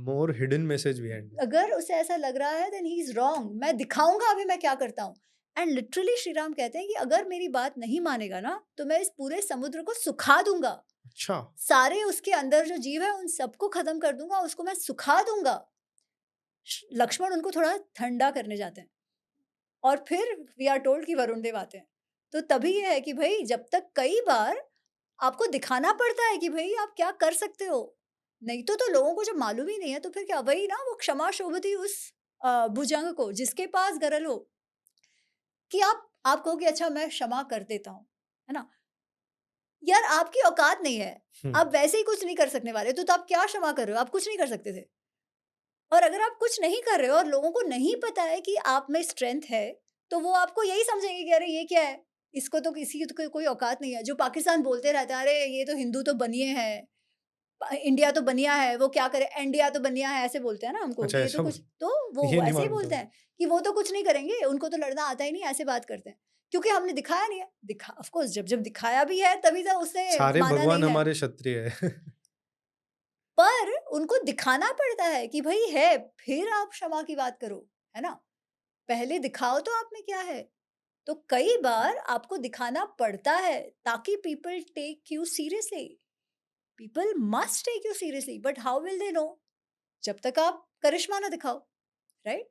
[SPEAKER 2] मोर हिडन मैसेज बिहाइंड।
[SPEAKER 1] अगर उसे ऐसा लग रहा है, देन ही इज रॉन्ग। मैं दिखाऊंगा अभी मैं क्या करता हूँ। एंड लिटरली श्री राम कहते हैं कि अगर मेरी बात नहीं मानेगा ना, तो मैं इस पूरे समुद्र को सुखा दूंगा,
[SPEAKER 2] अच्छा,
[SPEAKER 1] सारे उसके अंदर जो जीव है उन सबको खत्म कर दूंगा, उसको मैं सुखा दूंगा। लक्ष्मण उनको थोड़ा ठंडा करने जाते हैं, और फिर वी आर टोल्ड कि वरुण देव आते हैं। तो तभी ये है कि भाई जब तक कई बार आपको दिखाना पड़ता है कि भाई आप क्या कर सकते हो, नहीं तो लोगों को जब मालूम ही नहीं है तो फिर क्या, वही ना वो क्षमा शोभती उस भुजंग को जिसके पास गरल हो, कि आप कहो कि अच्छा मैं क्षमा कर देता हूँ, है ना। यार आपकी औकात नहीं है,
[SPEAKER 2] हम्म,
[SPEAKER 1] आप वैसे ही कुछ नहीं कर सकने वाले, तो आप क्या क्षमा कर रहे हो? आप कुछ नहीं कर सकते थे। और अगर आप कुछ नहीं कर रहे हो और लोगों को नहीं पता है कि आप में स्ट्रेंथ है, तो वो आपको यही समझेंगे कि अरे ये क्या है? इसको तो किसी की तो कोई औकात नहीं है। जो पाकिस्तान बोलते रहते हैं, अरे ये तो हिंदू तो बनिए हैं, इंडिया तो बनिया है, वो क्या करे? इंडिया तो बनिया है, ऐसे बोलते हैं ना हमको
[SPEAKER 2] अच्छा
[SPEAKER 1] कि ये तो
[SPEAKER 2] ऐसा
[SPEAKER 1] कुछ, तो वो
[SPEAKER 2] ये नहीं
[SPEAKER 1] ऐसे ही
[SPEAKER 2] मानता
[SPEAKER 1] बोलते
[SPEAKER 2] हूँ।
[SPEAKER 1] हैं कि वो तो कुछ नहीं करेंगे, उनको तो लड़ना आता ही नहीं, ऐसे बात करते हैं। क्योंकि हमने दिखाया नहीं है। ऑफ कोर्स जब दिखाया भी है तभी तो उसने
[SPEAKER 2] सारे
[SPEAKER 1] माना
[SPEAKER 2] भगवान
[SPEAKER 1] नहीं है।
[SPEAKER 2] हमारे क्षत्रिय है।
[SPEAKER 1] पर उनको दिखाना पड़ता है कि भई है, फिर आप क्षमा की बात करो, है ना? पहले दिखाओ तो आप में क्या है। तो कई बार आपको दिखाना पड़ता है ताकि people take you seriously. People must take you seriously, but how will they know? जब तक आप करिश्मा ना दिखाओ, राइट?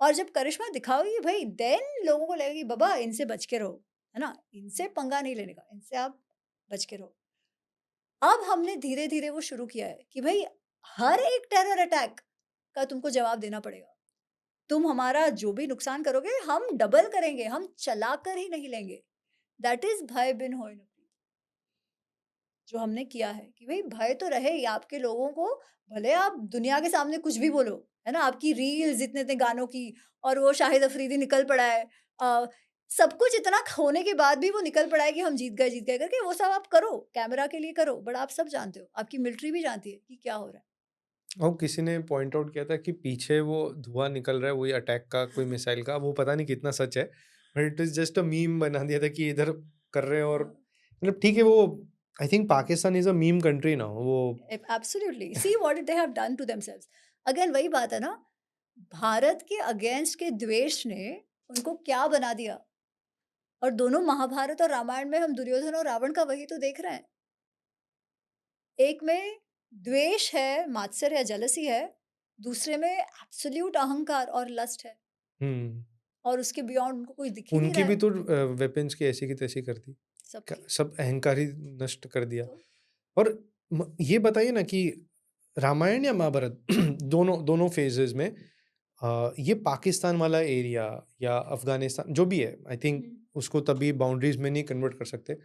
[SPEAKER 1] और जब करिश्मा दिखाओगी भई, देन लोगों को लगेगा कि बाबा इनसे बच के रहो, है ना? इनसे पंगा नहीं लेने का, इनसे आप बच के रहो। अब हमने धीरे-धीरे वो शुरू किया है कि भई हर एक टेरर अटैक का तुमको जवाब देना पड़ेगा। तुम हमारा जो भी नुकसान करोगे हम डबल करेंगे, हम चलाकर ही नहीं लेंगे। दैट इज़ भय बिन होए न प्रीत, जो हमने किया है कि भई भय तो रहे ही आपके लोगों को, भले आप दुनिया के सामने कुछ भी बोलो, है ना? आपकी रील्स इतने-इतने गानों की और वो शाहिद अफरीदी निकल पड़ा है। सब कुछ इतना होने के बाद भी वो निकल पड़ा है कि हम जीत गए करके, वो सब आप करो, कैमरा के लिए करो, बट आप सब जानते हो, आपकी मिलिट्री भी जानती है कि क्या हो रहा है।
[SPEAKER 2] और किसी ने पॉइंट आउट किया था कि पीछे वो धुआं निकल रहा है वही अटैक का कोई मिसाइल का, वो पता नहीं कितना सच है, but it is just a meme बना दिया था कि इधर कर रहे हैं। और मतलब ठीक है, वो I think Pakistan is a meme country ना वो।
[SPEAKER 1] Absolutely, see what they have done to themselves. Again वही बात है ना, भारत के अगेंस्ट के द्वेष ने उनको क्या बना दिया। और दोनों महाभारत और रामायण में हम दुर्योधन और रावण का वही तो देख रहे हैं। एक में द्वेष है, मात्सर्य या जेलसी है, दूसरे में एब्सोल्यूट अहंकार और लस्ट है,
[SPEAKER 2] हम्म,
[SPEAKER 1] और उसके बियॉन्ड उनको कुछ दिख ही नहीं
[SPEAKER 2] उनकी
[SPEAKER 1] रहा
[SPEAKER 2] भी
[SPEAKER 1] है।
[SPEAKER 2] तो वेपन्स की ऐसी की तैसी कर दी,
[SPEAKER 1] सबकी।
[SPEAKER 2] सब अहंकार ही नष्ट कर दिया।
[SPEAKER 1] तो
[SPEAKER 2] और ये बताइए ना कि रामायण या महाभारत दोनों दोनों फेजेस में ये पाकिस्तान वाला एरिया या अफगानिस्तान जो भी है, आई थिंक
[SPEAKER 1] हम्म,
[SPEAKER 2] उसको तभी बाउंड्रीज में नहीं कन्वर्ट कर सकते।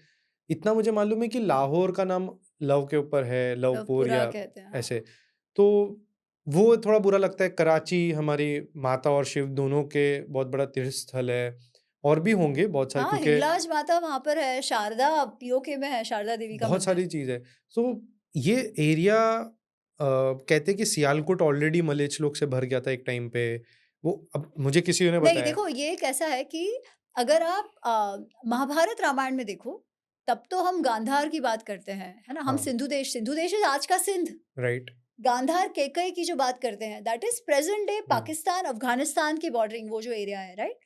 [SPEAKER 2] इतना मुझे मालूम है कि लाहौर का नाम लव के ऊपर है, लवपुर
[SPEAKER 1] लवपुरा
[SPEAKER 2] या
[SPEAKER 1] कहते हैं, हाँ।
[SPEAKER 2] ऐसे। तो वो थोड़ा बुरा लगता है। कराची हमारी माता और शिव दोनों के बहुत बड़ा तीर्थ स्थल है, और भी होंगे बहुत सारे
[SPEAKER 1] हाँ,
[SPEAKER 2] क्योंकि
[SPEAKER 1] हिंगलाज माता वहां पर है, शारदा पीओके में है, शारदा देवी का
[SPEAKER 2] बहुत
[SPEAKER 1] मंदिर।
[SPEAKER 2] सारी चीज़ है। सो ये एरिया कहते हैं कि सियालकोट ऑलरेडी मलेच्छ लोग से भर गया था एक टाइम पे। वो अब मुझे किसी ने
[SPEAKER 1] नहीं,
[SPEAKER 2] बताया।
[SPEAKER 1] देखो ये कैसा है कि अगर आप महाभारत रामायण में देखो, तब तो हम गांधार की बात करते हैं, है ना? हम
[SPEAKER 2] हाँ,
[SPEAKER 1] सिंधु देश इज आज का सिंध।
[SPEAKER 2] राइट।
[SPEAKER 1] गांधार केकई की जो बात करते हैं, दैट इज प्रेजेंट डे
[SPEAKER 2] हुँ,
[SPEAKER 1] पाकिस्तान अफगानिस्तान की बॉर्डरिंग, वो जो एरिया है, राइट?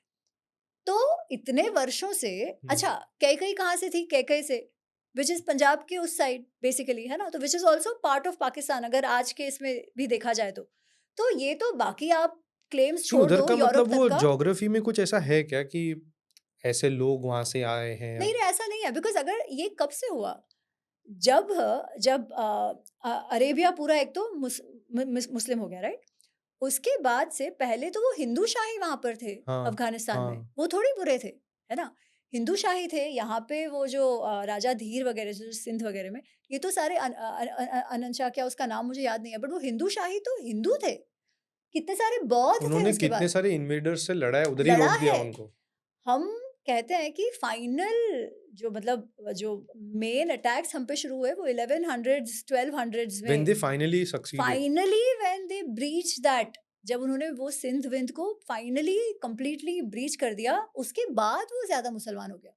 [SPEAKER 1] तो इतने वर्षों से,
[SPEAKER 2] हुँ।
[SPEAKER 1] अच्छा कैकई कहाँ से थी? कैकई से, विच इज पंजाब के उस साइड बेसिकली, है ना? तो which is also part of Pakistan, अगर आज के इसमें भी देखा जाए तो ये तो बाकी आप क्लेम्स
[SPEAKER 2] नहीं,
[SPEAKER 1] छोड़
[SPEAKER 2] उधर
[SPEAKER 1] दो
[SPEAKER 2] का
[SPEAKER 1] यूरोप
[SPEAKER 2] मतलब
[SPEAKER 1] तक
[SPEAKER 2] वो
[SPEAKER 1] का।
[SPEAKER 2] ज्योग्राफी में कुछ ऐसा है क्या कि ऐसे लोग वहाँ से आए हैं या
[SPEAKER 1] नहीं, नहीं, ऐसा नहीं है, बिकॉज़ अगर ये कब से हुआ? जब जब अरेबिया पूरा एक तो मुस्लिम हो गया, राइट? उसके बाद से पहले तो वो हिंदू शाही वहाँ पर थे,
[SPEAKER 2] हाँ,
[SPEAKER 1] अफ़गानिस्तान में,
[SPEAKER 2] हाँ।
[SPEAKER 1] वो थोड़ी बुरे थे, है ना? हिंदू शाही थे, यहाँ पे वो जो राजा धीर वगैरह जो सिंध वगैरह में, ये तो सारे अनंत शाह, क्या उसका नाम मुझे याद नहीं है, बट वो हिंदू शाही तो हिंदू थे। कितने सारे बौद्ध थे
[SPEAKER 2] उन्होंने
[SPEAKER 1] उसके
[SPEAKER 2] कितने
[SPEAKER 1] बाद,
[SPEAKER 2] सारे इन्वेडर्स से लड़ा है, उधर ही
[SPEAKER 1] लड़ा
[SPEAKER 2] रोक दिया
[SPEAKER 1] है।
[SPEAKER 2] उनको।
[SPEAKER 1] हम कहते हैं कि फाइनल जो मतलब जो मेन अटैक्स हम पे शुरू हुए वो 1100s 1200s
[SPEAKER 2] व्हेन
[SPEAKER 1] में।
[SPEAKER 2] They finally succeeded.
[SPEAKER 1] Finally when they breach that, जब उन्होंने वो सिंध विंध को फाइनली कंप्लीटली ब्रीच कर दिया, उसके बाद वो ज्यादा मुसलमान हो गया।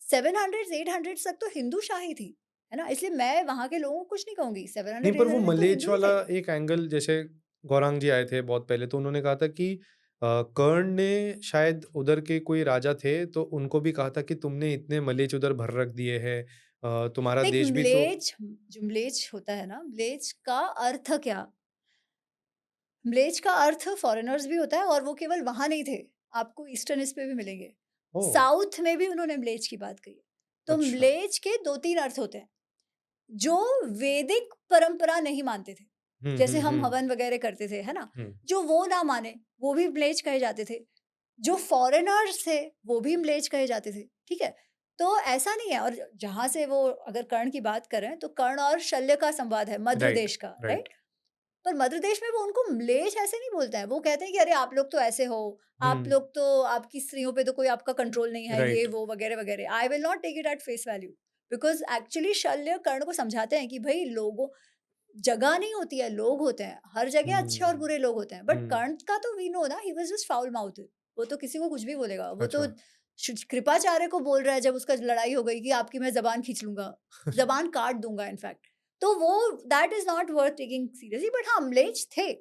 [SPEAKER 1] 700s 800s तक तो हिंदू शाही थी, है ना? इसलिए मैं वहां के लोगों को कुछ नहीं कहूंगी,
[SPEAKER 2] नहीं,
[SPEAKER 1] 700
[SPEAKER 2] पर वो
[SPEAKER 1] 800 तक तो
[SPEAKER 2] मलेच्छ
[SPEAKER 1] हिंदू ही
[SPEAKER 2] वाला
[SPEAKER 1] थे।
[SPEAKER 2] एक एंगल, जैसे गौरांग जी आए थे बहुत पहले, तो उन्होंने कहा था कि कर्ण ने शायद उधर के कोई राजा थे, तो उनको भी कहा था कि तुमने इतने मलेच्छ उधर भर रख दिए हैं, तुम्हारा
[SPEAKER 1] देख,
[SPEAKER 2] देश भी तो।
[SPEAKER 1] म्लेच्छ, जो म्लेच्छ होता है ना, म्लेच्छ का अर्थ क्या? म्लेच्छ का अर्थ फॉरेनर्स भी होता है, और वो केवल वहां नहीं थे, आपको ईस्टर्न इस पे भी मिलेंगे।
[SPEAKER 2] ओह!
[SPEAKER 1] साउथ में भी उन्होंने म्लेच्छ की बात कही है। तो
[SPEAKER 2] अच्छा।
[SPEAKER 1] म्लेच्छ के 2-3 अर्थ होते हैं, जो वैदिक परंपरा नहीं मानते थे।
[SPEAKER 2] हुँ,
[SPEAKER 1] जैसे
[SPEAKER 2] हुँ,
[SPEAKER 1] हम
[SPEAKER 2] हुँ,
[SPEAKER 1] हवन वगैरह करते थे, है ना?
[SPEAKER 2] हुँ।
[SPEAKER 1] जो वो ना माने, वो भी म्लेच्छ कहे जाते थे। जो फॉरेनर्स थे, वो भी म्लेच्छ कहे जाते थे, ठीक है? तो ऐसा नहीं है। और जहाँ से वो अगर कर्ण की बात करें तो कर्ण और शल्य का संवाद है मध्य
[SPEAKER 2] राइट
[SPEAKER 1] देश का,
[SPEAKER 2] राइट
[SPEAKER 1] राइट? पर मध्य देश में वो उनको म्लेच्छ ऐसे नहीं बोलते हैं, वो कहते हैं कि अरे आप लोग तो ऐसे हो, आप लोग तो, आपकी स्त्रियों पे तो कोई आपका कंट्रोल नहीं है, ये
[SPEAKER 2] राइट
[SPEAKER 1] वो वगैरह वगैरह। I will not take it at face value, because actually Shalya Karna को समझाते हैं कि भाई लोगों, जगह नहीं होती है, लोग होते हैं, हर जगह अच्छे और बुरे लोग होते हैं। बट कर्ण का तो वी नो ना, he was just foul mouth, वो तो किसी को कुछ भी बोलेगा। वो तो
[SPEAKER 2] अच्छा
[SPEAKER 1] कृपाचार्य को बोल रहा है जब उसका लड़ाई हो गई कि आपकी मैं जबान खींच लूंगा, जबान काट दूंगा इनफैक्ट। तो वो that is not worth taking seriously. But हाँ, म्लेच्छ थे,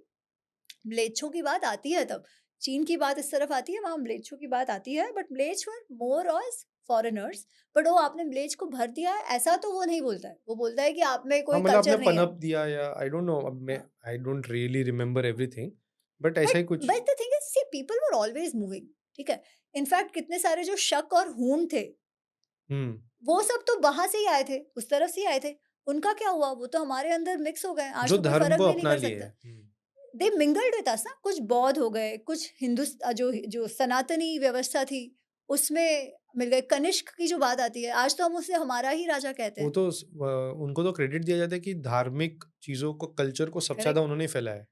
[SPEAKER 1] म्लेच्छों की बात आती है तब, चीन की बात इस तरफ आती है, वहां म्लेच्छों की बात आती है। बट म्लेच्छ were more as foreigners. But वो आपने म्लेच्छ को भर दिया है ऐसा तो वो नहीं बोलता है, वो बोलता है कि आप में
[SPEAKER 2] हाँ
[SPEAKER 1] कोई
[SPEAKER 2] मतलब आपने
[SPEAKER 1] कल्चर नहीं है।
[SPEAKER 2] पनप दिया या आई डोंट नो, अब मैं
[SPEAKER 1] हाँ।
[SPEAKER 2] I don't really remember everything, but ऐसा
[SPEAKER 1] बट
[SPEAKER 2] ही कुछ।
[SPEAKER 1] But the thing is, see people were always moving, ठीक है। इनफैक्ट कितने सारे जो शक और हूण थे,
[SPEAKER 2] हम्म
[SPEAKER 1] वो सब तो वहां से ही आए थे, उस तरफ से ही आए थे। उनका क्या हुआ, वो तो हमारे अंदर मिक्स हो गए, आज
[SPEAKER 2] जो
[SPEAKER 1] तो कोई
[SPEAKER 2] धर्म
[SPEAKER 1] फर्क
[SPEAKER 2] को
[SPEAKER 1] भी नहीं
[SPEAKER 2] अपना
[SPEAKER 1] कर
[SPEAKER 2] लिए
[SPEAKER 1] सकता।
[SPEAKER 2] है।
[SPEAKER 1] दे मिंगल्ड विद अस ना, कुछ बौद्ध हो गए, कुछ हिंदुस्तान जो जो सनातनी व्यवस्था थी उसमें मिल गए। कनिष्क की जो बात आती है, आज तो हम उसे हमारा ही राजा कहते
[SPEAKER 2] वो
[SPEAKER 1] हैं।
[SPEAKER 2] तो उनको तो क्रेडिट दिया जाता है कि धार्मिक चीजों को, कल्चर को सबसे ज्यादा
[SPEAKER 1] करेक्ट।
[SPEAKER 2] उन्होंने फैलाया है।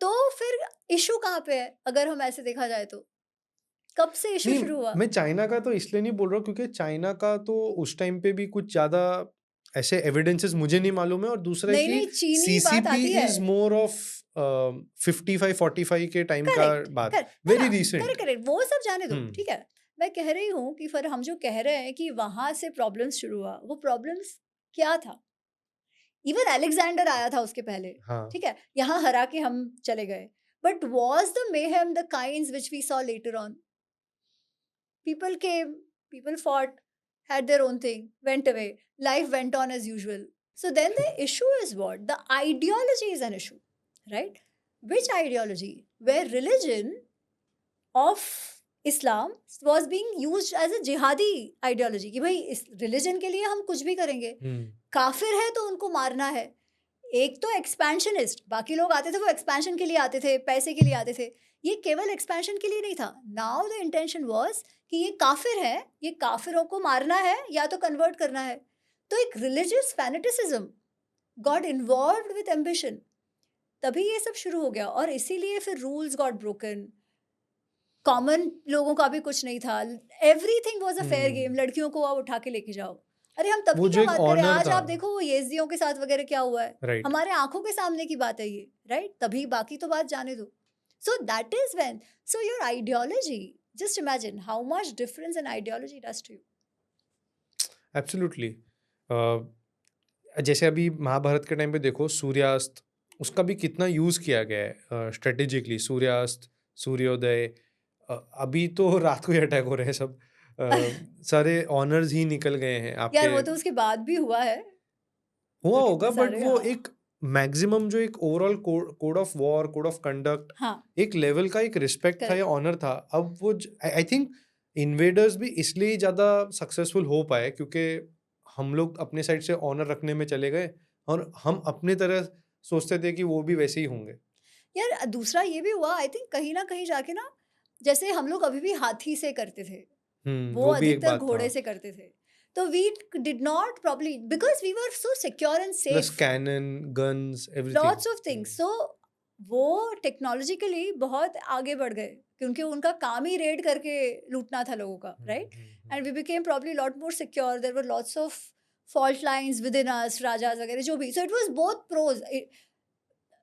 [SPEAKER 1] तो फिर इशू कहाँ पे है अगर हम ऐसे देखा जाए तो, कब से इशू
[SPEAKER 2] नहीं,
[SPEAKER 1] शुरू हुआ?
[SPEAKER 2] मैं चाइना का तो इसलिए नहीं बोल रहा हूँ क्योंकि चाइना का तो उस टाइम पे भी कुछ ज्यादा ऐसे एविडेंसेस मुझे नहीं मालूम है, और दूसरा है
[SPEAKER 1] नहीं
[SPEAKER 2] कि
[SPEAKER 1] नहीं, चीनी बात
[SPEAKER 2] सीसीपी
[SPEAKER 1] आती है।
[SPEAKER 2] इज मोर ऑफ 55-45 के टाइम का
[SPEAKER 1] करेक्ट
[SPEAKER 2] बात,
[SPEAKER 1] करेक्ट है
[SPEAKER 2] वेरी
[SPEAKER 1] ना,
[SPEAKER 2] रिसेंट।
[SPEAKER 1] करेक्ट करेक्ट, वो सब जाने दो,
[SPEAKER 2] हम्म
[SPEAKER 1] ठीक है। मैं कह रही हूँ कि फिर हम जो कह रहे हैं कि वहां से प्रॉब्लम्स शुरू हुआ, वो प्रॉब्लम्स क्या था? इवन अलेक्जेंडर आया था उसके पहले,
[SPEAKER 2] हाँ
[SPEAKER 1] ठीक है, यहाँ हरा के हम चले गए। But was the mayhem the kinds which we saw later on? People came, people fought, had their own thing, went away. Life went on as usual. So then the issue is what? The ideology is an issue, right? Which ideology? Where religion of Islam was being used as a jihadi ideology कि भाई इस religion के लिए हम कुछ भी करेंगे, काफिर है तो उनको मारना है। एक तो एक्सपेंशनिस्ट, बाकी लोग आते थे वो एक्सपेंशन के लिए आते थे, पैसे के लिए आते थे, ये केवल एक्सपेंशन के लिए नहीं था। नाउ द इंटेंशन वाज कि ये काफिर है, ये काफिरों को मारना है या तो कन्वर्ट करना है। तो एक religious fanaticism got involved with ambition, तभी ये सब शुरू हो गया। और इसीलिए फिर रूल्स गॉट ब्रोकन, कॉमन लोगों का भी कुछ नहीं था, everything was a fair game. लड़कियों को आप उठा के लेके जाओ, अरे हम तब
[SPEAKER 2] वो
[SPEAKER 1] की
[SPEAKER 2] जो
[SPEAKER 1] क्या
[SPEAKER 2] एक
[SPEAKER 1] बात करें,
[SPEAKER 2] ऑनर
[SPEAKER 1] आज
[SPEAKER 2] था,
[SPEAKER 1] आप देखो वो येज़िदियों के साथ वगैरह क्या हुआ है,
[SPEAKER 2] राइट
[SPEAKER 1] हमारे आंखों के सामने की बात है ये, राइट? तभी बाकी तो बात जाने दो। So that is when, so your ideology, just imagine how much difference in ideology does to you.
[SPEAKER 2] Absolutely. जैसे अभी महाभारत के टाइम पे देखो सूर्यास्त, उसका भी कितना यूज किया गया है स्ट्रेटेजिकली, सूर्यास्त सूर्योदय। अभी तो रात को ही अटैक हो रहे हैं सब, सारे ऑनर्स ही निकल गए हैं
[SPEAKER 1] यार
[SPEAKER 2] आपके।
[SPEAKER 1] वो तो उसके बाद भी हुआ है,
[SPEAKER 2] हुआ
[SPEAKER 1] जो
[SPEAKER 2] होगा
[SPEAKER 1] कितने
[SPEAKER 2] बट
[SPEAKER 1] सारे,
[SPEAKER 2] वो
[SPEAKER 1] हाँ
[SPEAKER 2] एक मैक्सिमम जो एक overall code of war, code of conduct,
[SPEAKER 1] हाँ,
[SPEAKER 2] एक लेवल का एक रिस्पेक्ट था या
[SPEAKER 1] करेक्ट।
[SPEAKER 2] ऑनर था। अब वो आई थिंक इन्वेडर्स भी इसलिए ज़्यादा सक्सेसफुल हो पाए क्योंकि हम लोग अपने साइड से ऑनर रखने में चले गए, और हम अपने तरह सोचते थे कि वो भी वैसे ही होंगे।
[SPEAKER 1] यार दूसरा ये भी हुआ, आई थिंक कहीं ना कहीं जाके ना, जैसे हम लोग अभी भी हाथी से करते थे, वो
[SPEAKER 2] वो भी एक
[SPEAKER 1] अधिकतर
[SPEAKER 2] बात था।
[SPEAKER 1] घोड़े से करते थे। तो we did not properly, because we were so secure and
[SPEAKER 2] plus
[SPEAKER 1] safe,
[SPEAKER 2] cannon, guns, everything.
[SPEAKER 1] Lots of things. So वो टेक्नोलॉजिकली बहुत आगे बढ़ गए क्योंकि उनका काम ही रेड करके लूटना था लोगों का, right? And we became probably lot more secure, there were lots of fault lines with in us, rajas वगैरह जो भी। So it was both pros,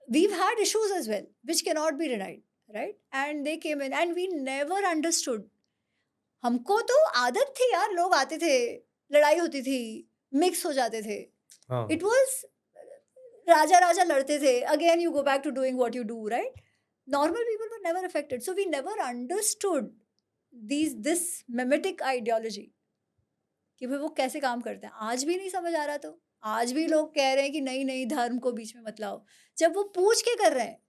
[SPEAKER 1] we've had issues as well which cannot be denied, right? And they came in and we never understood. हमको तो आदत थी यार, लोग आते थे, लड़ाई होती थी, मिक्स हो जाते थे,
[SPEAKER 2] हाँ
[SPEAKER 1] इट वाज राजा राजा लड़ते थे, again you go back to doing what you do, right? Normal people were never affected, so we never understood this memetic ideology कि भाई वो कैसे काम करते हैं। आज भी नहीं समझ आ रहा, तो आज भी लोग कह रहे हैं कि नहीं नहीं धर्म को बीच में मत लाओ, जब वो पूछ के कर रहे हैं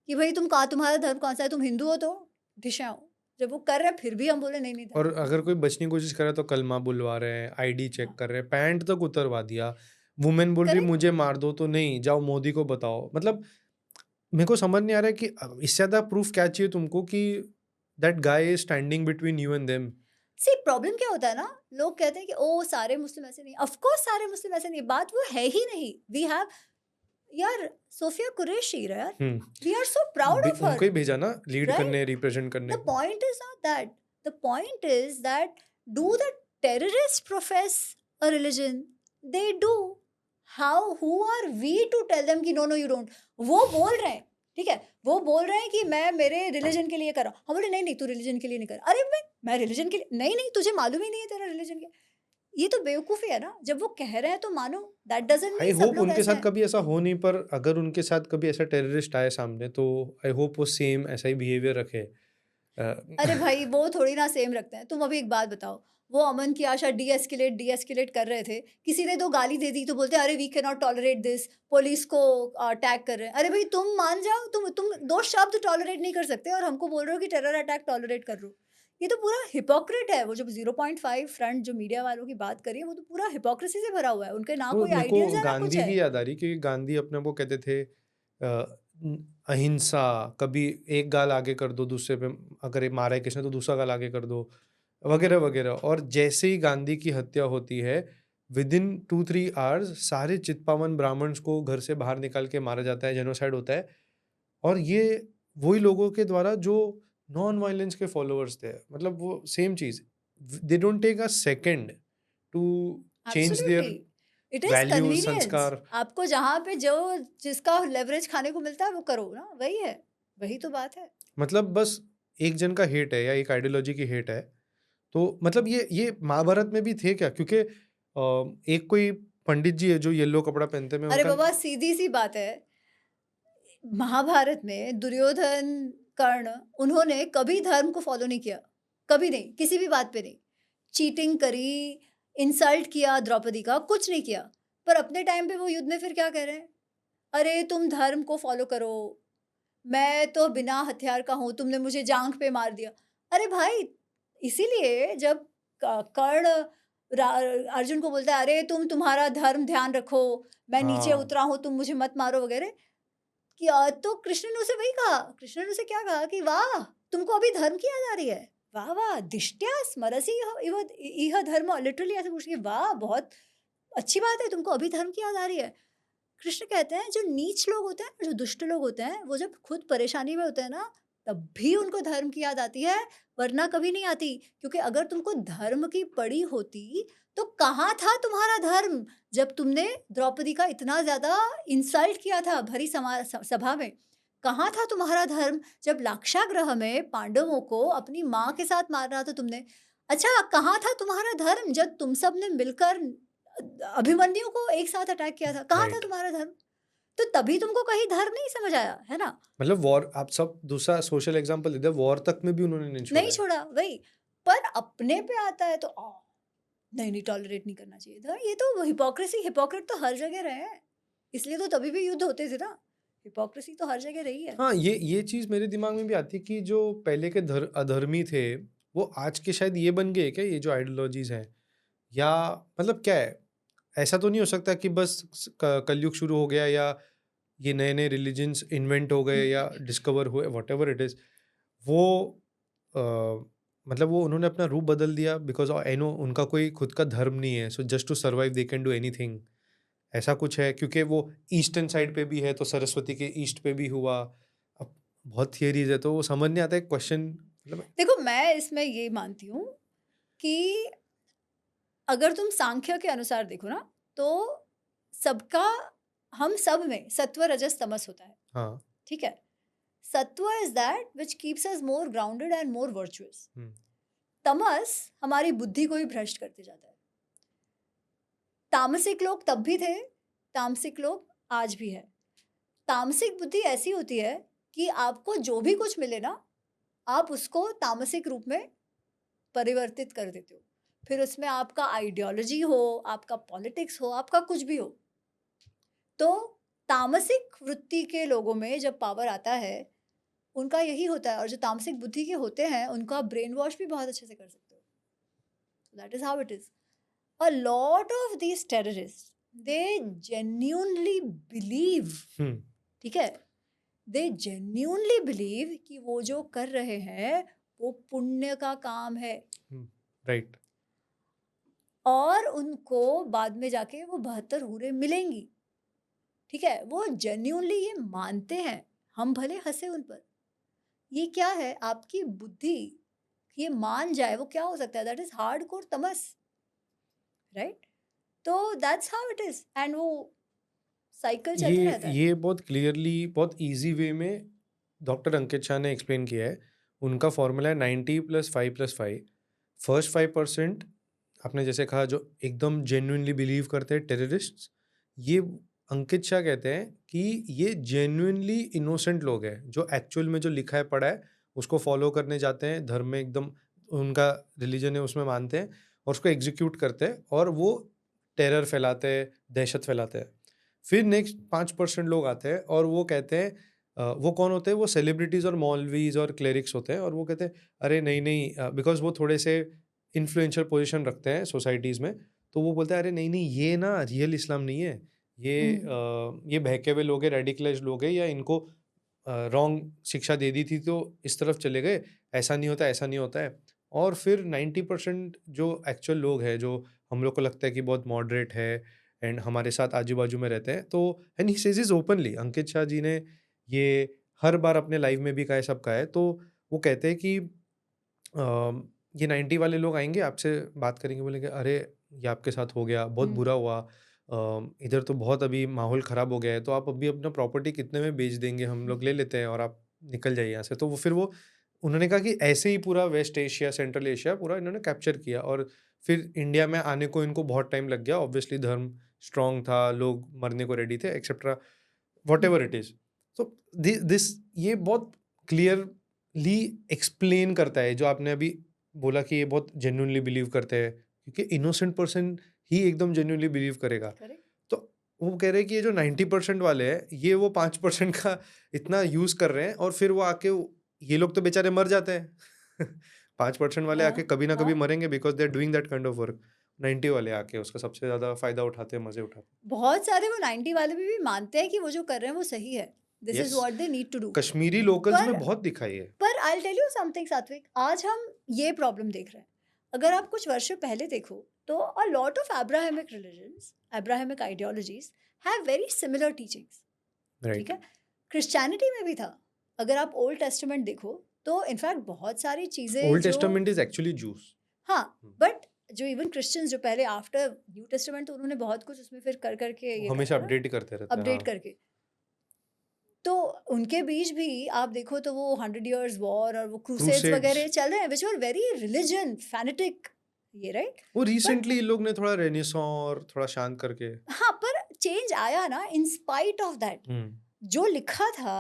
[SPEAKER 1] कि भाई तुम्हारा धर्म कौन सा है, तुम हिंदू हो तो ढिशा हो, जब वो कर रहे हैं फिर भी हम बोले नहीं नहीं
[SPEAKER 2] और
[SPEAKER 1] धर्म।
[SPEAKER 2] अगर कोई बचने की कोशिश करे तो कलमा बुलवा रहे हैं, आईडी चेक
[SPEAKER 1] हाँ,
[SPEAKER 2] कर रहे हैं, पैंट तक उतरवा दिया। वुमेन बोल रही
[SPEAKER 1] करेक्ट।
[SPEAKER 2] मुझे मार दो, तो नहीं जाओ मोदी को बताओ। मतलब मेरे को समझ नहीं आ रहा है कि इससे ज्यादा प्रूफ क्या चाहिए तुमको कि that guy is standing between you and them.
[SPEAKER 1] See problem क्या होता है ना, लोग कहते हैं कि ओ सारे मुस्लिम ऐसे नहीं, ऑफ कोर्स सारे मुस्लिम ऐसे नहीं, बात वो है ही नहीं। वी हैव यार सोफिया कुरैशी यार, we are so proud of
[SPEAKER 2] उनको ही
[SPEAKER 1] हर,
[SPEAKER 2] भेजा ना लीड
[SPEAKER 1] राइट?
[SPEAKER 2] करने, रिप्रेजेंट करने
[SPEAKER 1] The
[SPEAKER 2] को।
[SPEAKER 1] point is not that. The point is that do the terrorists profess a religion? They do. How? Who are we to tell them कि no no you don't? वो बोल रहे हैं, ठीक है, वो बोल रहे हैं कि मैं मेरे रिलीजन के लिए कर रहा हूँ। हम बोले नहीं नहीं तू रिलीजन के लिए नहीं कर। अरे मैं रिलीजन के लिए नहीं, नहीं तुझे मालूम ही नहीं है तेरा रिलीजन क्या। ये तो बेवकूफ़ी है ना, जब वो कह रहे हैं तो मानो। दैट डजंट
[SPEAKER 2] आई
[SPEAKER 1] मीन सब
[SPEAKER 2] होप
[SPEAKER 1] लोग
[SPEAKER 2] उनके
[SPEAKER 1] ऐसे
[SPEAKER 2] साथ
[SPEAKER 1] हैं।
[SPEAKER 2] कभी ऐसा हो नहीं, पर अगर उनके साथ कभी ऐसा टेररिस्ट आए सामने तो आई होप वो सेम ऐसा ही बिहेवियर रखे।
[SPEAKER 1] अरे भाई वो थोड़ी ना सेम रखते हैं। तुम अभी एक बात बताओ, वो अमन की आशा डी एस्केलेट कर रहे थे, किसी ने 2 गाली दे दी तो बोलते हैं अरे we can not tolerate this, police को अटैक कर रहे हैं। अरे भाई तुम मान जाओ, तुम 2 शब्द टॉलरेट नहीं कर सकते और हमको बोल रहे हो कि टेरर अटैक टॉलरेट कर रहे हो। ये तो पूरा हिपोक्रेट है। वो जो 0.5 फ्रंट जो मीडिया वालों की बात करी है, वो तो पूरा हिपोक्रेसी से भरा हुआ है। उनके ना
[SPEAKER 2] तो
[SPEAKER 1] कोई
[SPEAKER 2] मेरे को
[SPEAKER 1] आइडियल्स है ना कुछ
[SPEAKER 2] गांधी
[SPEAKER 1] है।
[SPEAKER 2] की याद आ रही, क्योंकि गांधी अपने को कहते थे अहिंसा, कभी एक गाल आगे कर दो दूसरे पे, अगर ये मारा है किसने तो दूसरा गाल आगे कर दो, वगैरह वगैरह। और जैसे ही गांधी की हत्या होती है, विद इन 2-3 आवर्स सारे चित्पावन ब्राह्मण्स को घर से बाहर निकाल के मारा जाता है, जेनोसाइड होता है। और ये वही लोगों के द्वारा जो नॉन वायलेंस के फॉलोअर्स थे। मतलब वो सेम चीज, they don't take a second to change their
[SPEAKER 1] absolutely, it is
[SPEAKER 2] values,
[SPEAKER 1] convenience.
[SPEAKER 2] संस्कार।
[SPEAKER 1] आपको जहाँ पे जो जिसका लेवरेज खाने को मिलता है वो करो ना, वही है, वही तो बात है।
[SPEAKER 2] मतलब बस एक जन का हेट है या एक आइडियोलॉजी की हेट है। तो मतलब ये महाभारत में भी थे क्या? क्योंकि एक कोई पंडित जी है जो येलो कपड़ा पहनते हैं, मैं
[SPEAKER 1] अरे
[SPEAKER 2] उनका
[SPEAKER 1] बाबा सीधी सी बात है, महाभारत में दुर्योधन, कर्ण, उन्होंने कभी धर्म को फॉलो नहीं किया, कभी नहीं, किसी भी बात पे नहीं। चीटिंग करी, इंसल्ट किया द्रौपदी का, कुछ नहीं किया। पर अपने टाइम पे वो युद्ध में फिर क्या कह रहे हैं, अरे तुम धर्म को फॉलो करो, मैं तो बिना हथियार का हूँ, तुमने मुझे जांघ पे मार दिया। अरे भाई, इसीलिए जब कर्ण अर्जुन को बोलता है अरे तुम्हारा धर्म ध्यान रखो, मैं नीचे
[SPEAKER 2] हाँ
[SPEAKER 1] उतरा हूँ, तुम मुझे मत मारो वगैरह, कि तो कृष्ण ने उसे वही कहा। कृष्ण ने उसे क्या कहा कि वाह, तुमको अभी धर्म की याद आ रही है, वाह वाह दिष्ट्या स्मरसि इह धर्म, लिटरली ऐसे पूछ के, वाह बहुत अच्छी बात है, तुमको अभी धर्म की याद आ रही है। कृष्ण कहते हैं जो नीच लोग होते हैं, जो दुष्ट लोग होते हैं, वो जब खुद परेशानी में होते हैं ना, तब भी उनको धर्म की याद आती है, वरना कभी नहीं आती। क्योंकि अगर तुमको धर्म की पड़ी होती तो कहाँ था तुम्हारा धर्म जब तुमने द्रौपदी का इतना ज्यादा इंसल्ट किया था भरी सभा में। कहाँ था तुम्हारा धर्म जब लाक्षागृह में पांडवों को अपनी माँ के साथ मार रहा था तुमने। अच्छा, कहाँ था तुम्हारा धर्म जब तुम सब ने मिलकर अभिमन्यु को एक साथ अटैक किया था, कहाँ था
[SPEAKER 2] राइट।
[SPEAKER 1] तुम्हारा धर्म। तो तभी तुमको कहीं धर्म नहीं समझ आया है ना।
[SPEAKER 2] मतलब वॉर, आप सब दूसरा सोशल एग्जांपल दे दे, वॉर तक में भी उन्होंने नहीं छोड़ा
[SPEAKER 1] नहीं
[SPEAKER 2] है।
[SPEAKER 1] छोड़ा, वही। पर अपने पे आता है तो नहीं नहीं टॉलरेट नहीं करना चाहिए था। ये तो हिपोक्रेसी, हिपोक्रेट तो हर जगह रहे हैं, इसलिए तो तभी भी युद्ध होते थे ना। हिपोक्रेसी तो हर जगह रही है।
[SPEAKER 2] हाँ, ये चीज मेरे दिमाग में भी आती है कि जो पहले के अधर्मी थे, वो आज के शायद ये बन गए क्या, ये जो आइडियोलॉजीज हैं, या मतलब क्या है? ऐसा तो नहीं हो सकता कि बस कलयुग शुरू हो गया, या ये नए नए रिलीजन्स इन्वेंट हो गए या डिस्कवर हुए, वट एवर इट इज, वो अ, मतलब वो उन्होंने अपना रूप बदल दिया बिकॉज आई नो उनका कोई खुद का धर्म नहीं है, so just to survive they can do anything, ऐसा कुछ है? क्योंकि वो ईस्टर्न साइड पे भी है तो सरस्वती के ईस्ट पे भी हुआ। अब बहुत थियरीज है, तो वो समझ नहीं आता है क्वेश्चन, मतलब।
[SPEAKER 1] देखो मैं इसमें ये मानती हूँ कि अगर तुम सांख्य के अनुसार देखो ना, तो सबका, हम सब में सत्व रजस तमस होता है,
[SPEAKER 2] हाँ।
[SPEAKER 1] ठीक है। सत्व is that which keeps us more grounded and more virtuous. तमस हमारी बुद्धि को ही भ्रष्ट करते जाता है। तामसिक लोग तब भी थे, तामसिक लोग आज भी है। तामसिक बुद्धि ऐसी होती है कि आपको जो भी कुछ मिले ना, आप उसको तामसिक रूप में परिवर्तित कर देते हो। फिर उसमें आपका आइडियोलॉजी हो, आपका पॉलिटिक्स हो, आपका कुछ भी हो। तो तामसिक वृत्ति के लोगों में जब पावर आता है, उनका यही होता है। और जो तामसिक बुद्धि के होते हैं, उनका ब्रेन वॉश भी बहुत अच्छे से कर सकते हो। That is how it is. A lot of these terrorists, they genuinely believe, ठीक है, they genuinely believe कि वो जो कर रहे हैं वो पुण्य का काम है।
[SPEAKER 2] राइट।
[SPEAKER 1] और उनको बाद में जाके वो 72 हूरें मिलेंगी, ठीक है? वो जेन्युइनली ये मानते हैं, हम भले हंसे उन पर। ये क्या है, आपकी बुद्धि ये मान जाए, वो क्या हो सकता है? That is hardcore Tamas, right? तो that's how it is, and वो साइकिल चलते रहता है।
[SPEAKER 2] ये बहुत क्लियरली, बहुत इजी वे में डॉक्टर अंकित शाह ने एक्सप्लेन किया है। उनका फॉर्मूला है 90 + 5 + 5। फर्स्ट 5% आपने जैसे कहा जो एकदम जेन्युइनली बिलीव करते हैं, टेररिस्ट्स, ये अंकित शाह कहते हैं कि ये जेन्युइनली इनोसेंट लोग हैं जो एक्चुअल में जो लिखा है पढ़ा है उसको फॉलो करने जाते हैं, धर्म में एकदम उनका रिलीजन है उसमें मानते हैं और उसको एग्जीक्यूट करते हैं और वो टेरर फैलाते हैं, दहशत फैलाते हैं। फिर नेक्स्ट 5% लोग आते हैं और वो कहते हैं वो कौन होते हैं? वो सेलिब्रिटीज़ और मौलवीज़ और क्लेरिक्स होते हैं और वो कहते हैं अरे नहीं नहीं, बिकॉज वो थोड़े से इन्फ्लुएंशियल पोजीशन रखते हैं सोसाइटीज़ में, तो वो बोलते हैं अरे नहीं नहीं, ये ना रियल इस्लाम नहीं है, ये बहके हुए लोग हैं, रेडिकलाइज्ड लोग हैं, या इनको रॉन्ग शिक्षा दे दी थी तो इस तरफ चले गए, ऐसा नहीं होता, ऐसा नहीं होता है। और फिर 90% जो एक्चुअल लोग हैं जो हम लोग को लगता है कि बहुत मॉडरेट है एंड हमारे साथ आजू-बाजू में रहते हैं, तो and he says is openly, Ankit Shah ji ने ये हर बार अपने लाइव में भी कहा है, सब कहा है, तो वो कहते हैं कि ये 90 वाले लोग आएँगे, आपसे बात करेंगे, बोलेंगे अरे! ये आपके साथ हो गया, बहुत
[SPEAKER 1] हुँ।
[SPEAKER 2] बुरा हुआ। इधर तो बहुत अभी माहौल ख़राब हो गया है, तो आप अभी अपना प्रॉपर्टी कितने में बेच देंगे? हम लोग ले लेते हैं और आप निकल जाइए यहाँ से। तो वो फिर वो उन्होंने कहा कि ऐसे ही पूरा वेस्ट एशिया, सेंट्रल एशिया पूरा इन्होंने कैप्चर किया और फिर इंडिया में आने को इनको बहुत टाइम लग गया। ऑब्वियसली धर्म स्ट्रॉन्ग था, लोग मरने को रेडी थे एक्सेट्रा, व्हाटएवर इट इज़। तो दिस ये बहुत क्लियरली एक्सप्लेन करता है जो आपने अभी बोला कि ये बहुत जेन्युइनली बिलीव करते हैं, क्योंकि इनोसेंट पर्सन ही एकदम जेन्युइनली बिलीव करेगा।
[SPEAKER 1] करेक्ट।
[SPEAKER 2] तो वो कह रहे हैं कि ये जो 90% वाले हैं, ये वो 5% का इतना यूज़ कर रहे हैं और फिर वो आके ये लोग तो बेचारे मर जाते हैं। 5% वाले
[SPEAKER 1] हाँ,
[SPEAKER 2] आके कभी ना कभी
[SPEAKER 1] हाँ।
[SPEAKER 2] मरेंगे because they are doing that kind of work. 90 वाले आके उसका सबसे ज़्यादा फ़ायदा उठाते हैं, मज़े उठाते हैं।
[SPEAKER 1] बहुत सारे वो 90 वाले भी मानते हैं कि वो जो कर रहे हैं वो सही है। This is
[SPEAKER 2] yes,
[SPEAKER 1] what they need to do.
[SPEAKER 2] Kashmiri locals
[SPEAKER 1] पर
[SPEAKER 2] में बहुत दिखा ये।
[SPEAKER 1] पर I will tell you something Satvik, आज हम ये प्रॉब्लम देख रहे हैं। अगर आप कुछ वर्षों पहले देखो तो अ lot of Abrahamic religions, Abrahamic ideologies have very similar teachings, ठीक
[SPEAKER 2] राइट।
[SPEAKER 1] है? क्रिश्चियनिटी में भी था। अगर आप ओल्ड टेस्टामेंट देखो तो इनफैक्ट बहुत सारी चीज़ें
[SPEAKER 2] ओल्ड
[SPEAKER 1] जो,
[SPEAKER 2] टेस्टामेंट इज़ एक्चुअली जूस।
[SPEAKER 1] हाँ,
[SPEAKER 2] हुँ।
[SPEAKER 1] बट जो इवन क्रिश्चियंस जो पहले आफ्टर न्यू टेस्टामेंट, तो उन्होंने बहुत कुछ उसमें फिर कर करके
[SPEAKER 2] वो
[SPEAKER 1] ये
[SPEAKER 2] हमेशा
[SPEAKER 1] करा ना,
[SPEAKER 2] अपडेट ही करते रहते हैं,
[SPEAKER 1] अपडेट
[SPEAKER 2] हाँ।
[SPEAKER 1] करके। तो उनके बीच भी आप देखो तो वो 100 इयर्स वॉर और वो क्रूसेड्स
[SPEAKER 2] क्रूसेड्स,
[SPEAKER 1] वगैरह चल रहे हैं which were very religion fanatic, ये राइट?
[SPEAKER 2] वो
[SPEAKER 1] बट
[SPEAKER 2] रिसेंटली इन लोग ने थोड़ा रेनेसां और थोड़ा शांत करके।
[SPEAKER 1] हाँ, पर चेंज आया ना इन स्पाइट ऑफ दैट।
[SPEAKER 2] हुँ।
[SPEAKER 1] जो लिखा था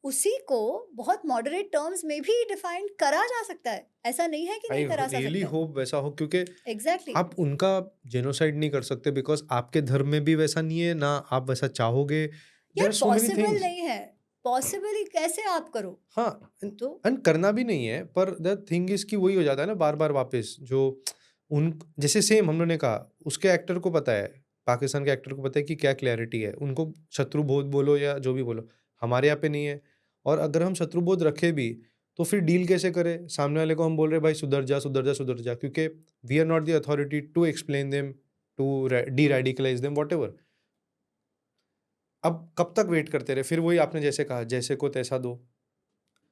[SPEAKER 1] उसी को बहुत मॉडरेट टर्म्स में भी डिफाइन करा जा सकता है। ऐसा नहीं है कि
[SPEAKER 2] आई
[SPEAKER 1] नहीं करा जा
[SPEAKER 2] रियली
[SPEAKER 1] सकता है।
[SPEAKER 2] होप वैसा हो, क्योंकि
[SPEAKER 1] एग्जैक्टली।
[SPEAKER 2] आप उनका जेनोसाइड नहीं कर सकते बिकॉज़ आपके धर्म में भी वैसा नहीं है, ना आप वैसा चाहोगे। देयर
[SPEAKER 1] यार
[SPEAKER 2] are so many
[SPEAKER 1] possible
[SPEAKER 2] things.
[SPEAKER 1] नहीं है। पॉसिबल ही कैसे आप करो?
[SPEAKER 2] हाँ,
[SPEAKER 1] तो
[SPEAKER 2] एंड करना भी नहीं है, पर द थिंग इज़ कि वही हो जाता है ना बार-बार वापस जो उन जैसे सेम हम लोगों ने कहा, उसके एक्टर को पता है, पाकिस्तान के एक्टर को पता है कि क्या क्लैरिटी है। उनको शत्रुबोध बोलो या जो भी बोलो, हमारे यहाँ पे नहीं है। और अगर हम शत्रुबोध रखें भी, तो फिर डील कैसे करें? सामने वाले को हम बोल रहे हैं भाई सुधर जा, सुधर जा, सुधर जा, क्योंकि we are not the authority to explain them, to deradicalise them, whatever. अब कब तक वेट करते रहे? फिर वही आपने जैसे कहा, जैसे को तैसा दो।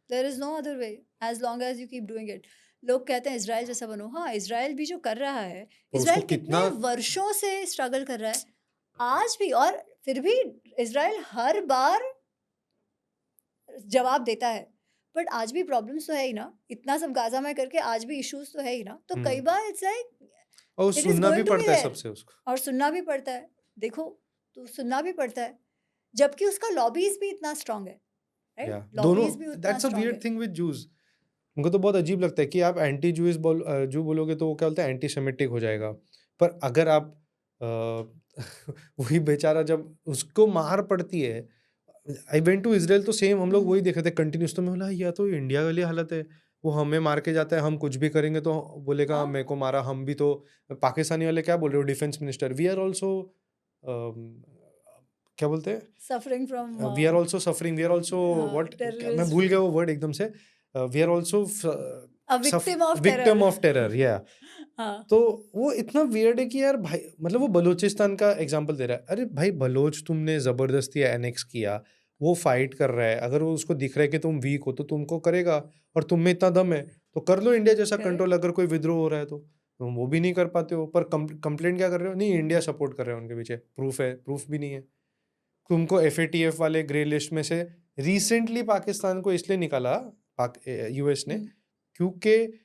[SPEAKER 1] There is no other way as long as you keep doing it. लोग कहते हैं इसराइल जैसा बनो। हाँ, इसराइल भी जो कर रहा है,
[SPEAKER 2] और उसको
[SPEAKER 1] इसराइल कितने
[SPEAKER 2] कितना
[SPEAKER 1] वर्षों से स्ट्रगल कर रहा है आज भी, और फिर भी इसराइल हर बार जवाब देता है। बट आज भी प्रॉब्लम्स तो है ही ना, इतना सब गाजा में करके आज भी इश्यूज तो है ही ना। तो कई
[SPEAKER 2] हुँ।
[SPEAKER 1] बार इट्स लाइक
[SPEAKER 2] और
[SPEAKER 1] इट इज
[SPEAKER 2] सुनना भी
[SPEAKER 1] गोइंग टू बी
[SPEAKER 2] पड़ता है
[SPEAKER 1] देयर,
[SPEAKER 2] सबसे उसको।
[SPEAKER 1] और सुनना भी पड़ता है। देखो, तो सुनना भी पड़ता है, जबकि उसका लॉबीज भी इतना स्ट्रांग है, राइट?
[SPEAKER 2] या दोनों,
[SPEAKER 1] लॉबीज भी उतना
[SPEAKER 2] दैट्स अ
[SPEAKER 1] स्ट्रांग
[SPEAKER 2] वियर्ड
[SPEAKER 1] है।
[SPEAKER 2] Thing with juice. उनको तो बहुत अजीब लगता है कि आप एंटी जूस जू बोलोगे तो वो क्या बोलते हैं, एंटी सेमिटिक हो जाएगा। पर अगर आप वही बेचारा जब उसको मार पड़ती है, आई वेंट टू इजराइल तो सेम हम लोग वही देख रहे थे कंटिन्यूस, तो मैं बोला या तो इंडिया वाली हालत है, वो हमें मार के जाता है, हम कुछ भी करेंगे तो बोलेगा
[SPEAKER 1] हाँ,
[SPEAKER 2] मेरे को मारा, हम भी तो। पाकिस्तानी वाले क्या बोल रहे हो, defence minister, we are also क्या बोलते हैं,
[SPEAKER 1] suffering from
[SPEAKER 2] we are also suffering, we are also what, मैं भूल गया वो वर्ड एकदम से, we are also
[SPEAKER 1] a victim of terror.
[SPEAKER 2] Victim of terror, या
[SPEAKER 1] हाँ
[SPEAKER 2] तो वो इतना वियर्ड है कि यार भाई, मतलब वो बलूचिस्तान का एग्जांपल दे रहा है। अरे भाई, बलोच तुमने जबरदस्ती एनेक्स किया, वो फाइट कर रहा है, अगर वो उसको दिख रहा है कि तुम वीक हो तो तुमको करेगा, और तुम में इतना दम है तो कर लो इंडिया जैसा
[SPEAKER 1] करेक्ट
[SPEAKER 2] कंट्रोल। अगर कोई विद्रोह हो रहा है तो तुम वो भी नहीं कर पाते हो, पर कंप्लेंट क्या कर रहे हो? नहीं, इंडिया सपोर्ट कर रहे हैं उनके पीछे, प्रूफ है? प्रूफ भी नहीं है। तुमको FATF वाले ग्रे लिस्ट में से रिसेंटली पाकिस्तान को इसलिए निकाला US ने,
[SPEAKER 1] हम्म
[SPEAKER 2] क्योंकि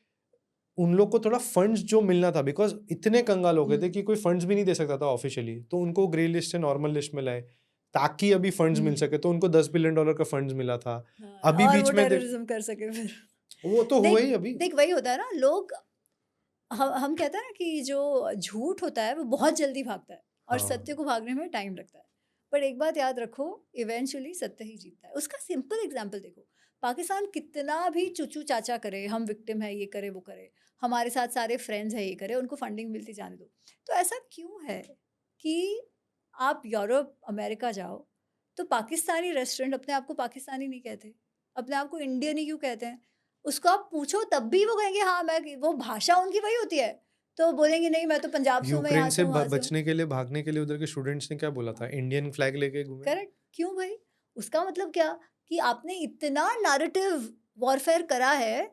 [SPEAKER 2] उन लोग को थोड़ा फंड्स जो मिलना था, बिकॉज इतने कंगाल हो गए थे
[SPEAKER 1] हम्म
[SPEAKER 2] कि कोई फंड्स भी नहीं दे सकता था ऑफिशियली, तो उनको ग्रे लिस्ट से नॉर्मल लिस्ट में लाए ताकि अभी फंड्स मिल
[SPEAKER 1] हम्म
[SPEAKER 2] सके। तो उनको $10 बिलियन का फंड्स मिला था।
[SPEAKER 1] हाँ,
[SPEAKER 2] अभी
[SPEAKER 1] और वो
[SPEAKER 2] बीच में
[SPEAKER 1] टेररिज्म कर सके फिर।
[SPEAKER 2] वो तो हुआ
[SPEAKER 1] देख
[SPEAKER 2] ही अभी।
[SPEAKER 1] देख वही होता है ना, लोग हम कहते हैं ना कि जो झूठ होता है वो बहुत जल्दी भागता है और
[SPEAKER 2] हाँ,
[SPEAKER 1] सत्य को भागने में टाइम लगता है। पर एक बात याद रखो, इवेंचुअली सत्य ही जीतता है। उसका सिंपल एग्जांपल देखो, पाकिस्तान कितना भी चूचू चाचा करे, हम विक्टिम है, ये करे वो करे, हमारे साथ सारे फ्रेंड्स है, ये करे, उनको फंडिंग मिलती जाने दो। तो ऐसा क्यों है कि आप यूरोप अमेरिका जाओ तो पाकिस्तानी रेस्टोरेंट अपने आप को पाकिस्तानी नहीं कहते, अपने आप को इंडियन ही क्यों कहते हैं? उसको आप पूछो तब भी वो कहेंगे हाँ मैं, वो भाषा उनकी वही होती है, तो बोलेंगे नहीं मैं तो पंजाब से हूँ, मैं
[SPEAKER 2] यूक्रेन
[SPEAKER 1] यहाँ से
[SPEAKER 2] से
[SPEAKER 1] हूँ, वहाँ से हूँ।
[SPEAKER 2] बचने के लिए, भागने के लिए उधर के स्टूडेंट्स ने क्या बोला था? इंडियन फ्लैग लेके घूमे।
[SPEAKER 1] करेक्ट, क्यों भाई? उसका मतलब क्या कि आपने इतना नैरेटिव वॉरफेयर करा है,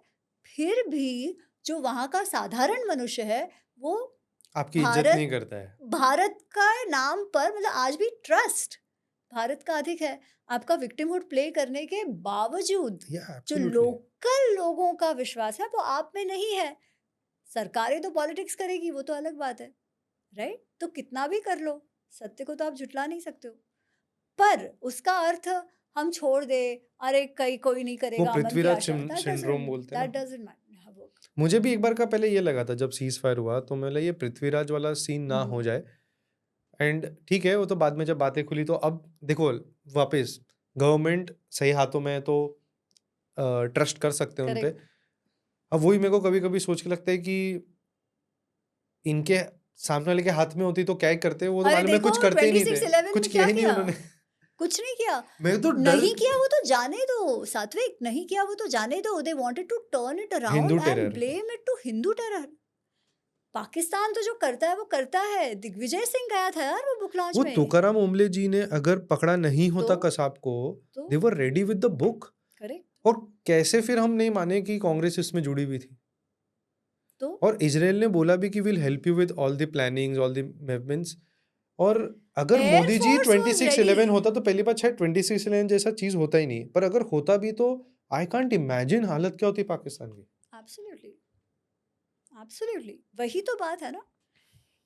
[SPEAKER 1] फिर भी जो वहाँ का साधारण मनुष्य है वो
[SPEAKER 2] आपकी इज्जत नहीं
[SPEAKER 1] भारत
[SPEAKER 2] करता है।
[SPEAKER 1] भारत का नाम पर, मतलब आज भी ट्रस्ट भारत का अधिक है। आपका विक्टिमहुड प्ले करने के बावजूद
[SPEAKER 2] या
[SPEAKER 1] जो
[SPEAKER 2] एब्सोल्युटली।
[SPEAKER 1] लोकल लोगों का विश्वास है वो आप में नहीं है। सरकारें तो पॉलिटिक्स करेगी, वो तो अलग बात है, राइट? तो कितना भी कर लो, सत्य को तो आप झुटला नहीं सकते हो। पर उसका अर्थ हम छोड़ दे, अरे कहीं कोई नहीं
[SPEAKER 2] वो
[SPEAKER 1] करेगा, अमन की
[SPEAKER 2] पृथ्वीराज
[SPEAKER 1] आशा,
[SPEAKER 2] सिंड्रोम बोलते हैं ना।
[SPEAKER 1] That doesn't work.
[SPEAKER 2] मुझे भी एक बार का पहले ये लगा था जब सीज फायर हुआ, तो मैं ये पृथ्वीराज वाला सीन ना हो जाए। एंड ठीक है, वो तो बाद में जब बातें खुली तो अब देखो, वापस गवर्नमेंट सही हाथों में है तो ट्रस्ट कर सकते हैं उन पे।
[SPEAKER 1] करेक्ट।
[SPEAKER 2] अब वही मेरे को कभी कभी सोच के लगता है कि इनके सामने वाले के हाथ में होती तो क्या ही करते, वो तो
[SPEAKER 1] अरे
[SPEAKER 2] मालूम है
[SPEAKER 1] देखो
[SPEAKER 2] कुछ करते ही नहीं थे,
[SPEAKER 1] 26/11
[SPEAKER 2] कुछ
[SPEAKER 1] में
[SPEAKER 2] किया
[SPEAKER 1] क्या
[SPEAKER 2] ही नहीं
[SPEAKER 1] किया?
[SPEAKER 2] उन्होंने।
[SPEAKER 1] कुछ नहीं किया।
[SPEAKER 2] मैं तो डर,
[SPEAKER 1] नहीं किया वो तो जाने दो सात्विक, नहीं किया वो तो जाने दो। They wanted to turn it
[SPEAKER 2] Hindu
[SPEAKER 1] around and
[SPEAKER 2] terror.
[SPEAKER 1] Blame it to Hindu terror. Pakistan तो जो करता है वो करता है। दिग्विजय सिंह गया था यार वो बुकलॉज
[SPEAKER 2] वो
[SPEAKER 1] में।
[SPEAKER 2] तुकाराम ओमले जी ने अगर पकड़ा नहीं होता
[SPEAKER 1] तो
[SPEAKER 2] कसाब को,
[SPEAKER 1] तो
[SPEAKER 2] they were ready with the book.
[SPEAKER 1] Correct.
[SPEAKER 2] और कैसे फिर हम नहीं माने कि कांग्रेस इसमें जुड़ी हुई थी?
[SPEAKER 1] तो
[SPEAKER 2] और इजराइल ने बोला भी कि will help you with all the plannings, all the movements. और अगर
[SPEAKER 1] air
[SPEAKER 2] Modi ji
[SPEAKER 1] force was
[SPEAKER 2] 26/11
[SPEAKER 1] ready.
[SPEAKER 2] होता तो पहली बात, शायद 26/11 जैसा चीज होता ही नहीं, पर अगर होता भी तो आई कांट इमेजिन हालत क्या होती पाकिस्तान की।
[SPEAKER 1] एब्सोल्युटली, एब्सोल्युटली वही तो बात है ना।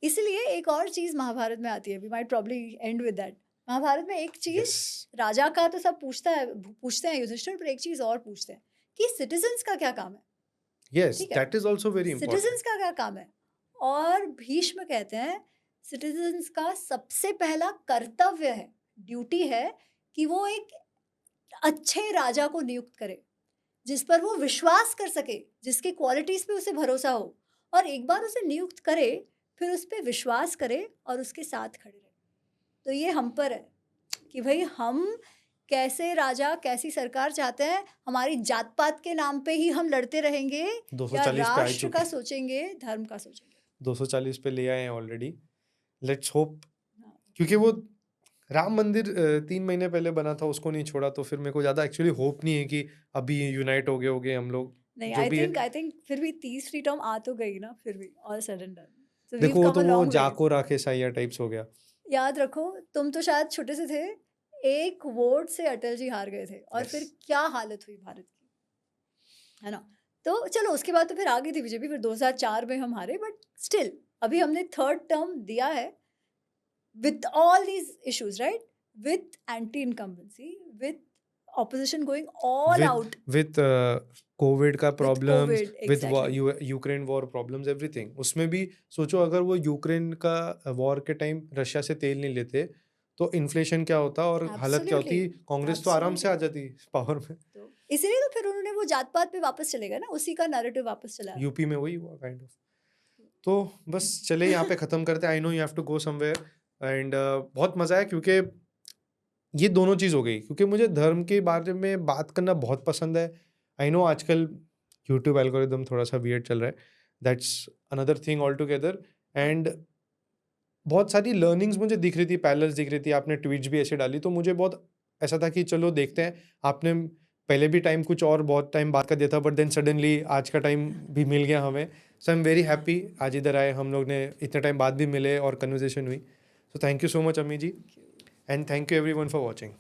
[SPEAKER 1] इसलिए एक और चीज महाभारत में आती है, we might probably end with that. Mahabharata में एक चीज,
[SPEAKER 2] यस,
[SPEAKER 1] राजा का तो सब पूछते हैं युधिष्ठिर, पर एक चीज और पूछते हैं कि सिटीजन्स का क्या काम है।
[SPEAKER 2] यस,
[SPEAKER 1] ठीक है,
[SPEAKER 2] that is also very important.
[SPEAKER 1] Citizens का क्या काम है? और भीष्म कहते हैं सिटीजन्स का सबसे पहला कर्तव्य है, ड्यूटी है, कि वो एक अच्छे राजा को नियुक्त करे जिस पर वो विश्वास कर सके, जिसके क्वालिटीज पे उसे भरोसा हो, और एक बार उसे नियुक्त करे फिर उस पर विश्वास करे और उसके साथ खड़े रहे। तो ये हम पर है कि भाई हम कैसे राजा, कैसी सरकार चाहते हैं। हमारी जात पात के नाम पे ही हम लड़ते रहेंगे या
[SPEAKER 2] 240 पे आ
[SPEAKER 1] राष्ट्र
[SPEAKER 2] चुके
[SPEAKER 1] का
[SPEAKER 2] हैं।
[SPEAKER 1] सोचेंगे, धर्म का सोचेंगे?
[SPEAKER 2] 240 पे ले आए हैं ऑलरेडी। लेट्स होप,
[SPEAKER 1] हाँ।
[SPEAKER 2] क्योंकि वो राम मंदिर 3 महीने पहले बना था, उसको नहीं छोड़ा, तो फिर मेरे को ज्यादा एक्चुअली होप नहीं है कि अभी यूनाइट होगे हम लोग,
[SPEAKER 1] नहीं,
[SPEAKER 2] जो भी है।
[SPEAKER 1] आई थिंक फिर भी तीसरी टर्म आ तो गई ना, फिर भी all sudden done. So we have
[SPEAKER 2] देखो, वो
[SPEAKER 1] कम
[SPEAKER 2] तो
[SPEAKER 1] अ
[SPEAKER 2] वो
[SPEAKER 1] लॉन्ग वे।
[SPEAKER 2] जाको राखे साइया टाइप्स हो गया।
[SPEAKER 1] याद रखो, तुम तो शायद छोटे से थे, एक वोट से अटल जी हार गए थे, और
[SPEAKER 2] Yes.
[SPEAKER 1] फिर क्या हालत हुई भारत की, है ना? तो चलो उसके बाद तो फिर आ गई थी बीजेपी, फिर 2004 में हम हारे, बट स्टिल अभी हमने थर्ड टर्म दिया है with all these issues, right? With anti-incumbency, with opposition going all out
[SPEAKER 2] with Covid का
[SPEAKER 1] with
[SPEAKER 2] problems,
[SPEAKER 1] COVID,
[SPEAKER 2] with
[SPEAKER 1] exactly.
[SPEAKER 2] Ukraine war problems, everything. उसमें भी सोचो, अगर वो यूक्रेन का वॉर के टाइम रशिया से तेल नहीं लेते तो इन्फ्लेशन क्या होता और हालत क्या होती?
[SPEAKER 1] Absolutely,
[SPEAKER 2] कांग्रेस तो आराम से आ
[SPEAKER 1] absolutely.
[SPEAKER 2] जाती पावर में।
[SPEAKER 1] तो इसीलिए तो फिर उन्होंने वो जात पात पे वापस चले गए ना, उसी का नैरेटिव वापस चला
[SPEAKER 2] यूपी में वही हुआ काइंड ऑफ। तो बस चले यहाँ पे खत्म करते हैं। I know you have to go somewhere. And बहुत मजा आया, क्योंकि ये दोनों चीज़ हो गई, क्योंकि मुझे धर्म के बारे में बात करना बहुत पसंद है। आई नो आजकल यूट्यूब एल्गोरिदम थोड़ा सा वियर्ड चल रहा है, that's another thing all together. And बहुत सारी लर्निंग्स मुझे दिख रही थी, पैरेलल्स दिख रही थी, आपने ट्वीट्स भी ऐसे डाली, तो मुझे बहुत ऐसा था कि चलो देखते हैं। आपने पहले भी टाइम कुछ और बहुत टाइम बात कर दिया था, बट देन सडनली आज का टाइम भी मिल गया हमें। सो आई एम वेरी हैप्पी आज इधर आए, हम लोग ने इतने टाइम बाद भी मिले और कन्वर्सेशन हुई। So thank you so much ammi ji, and thank you everyone for watching.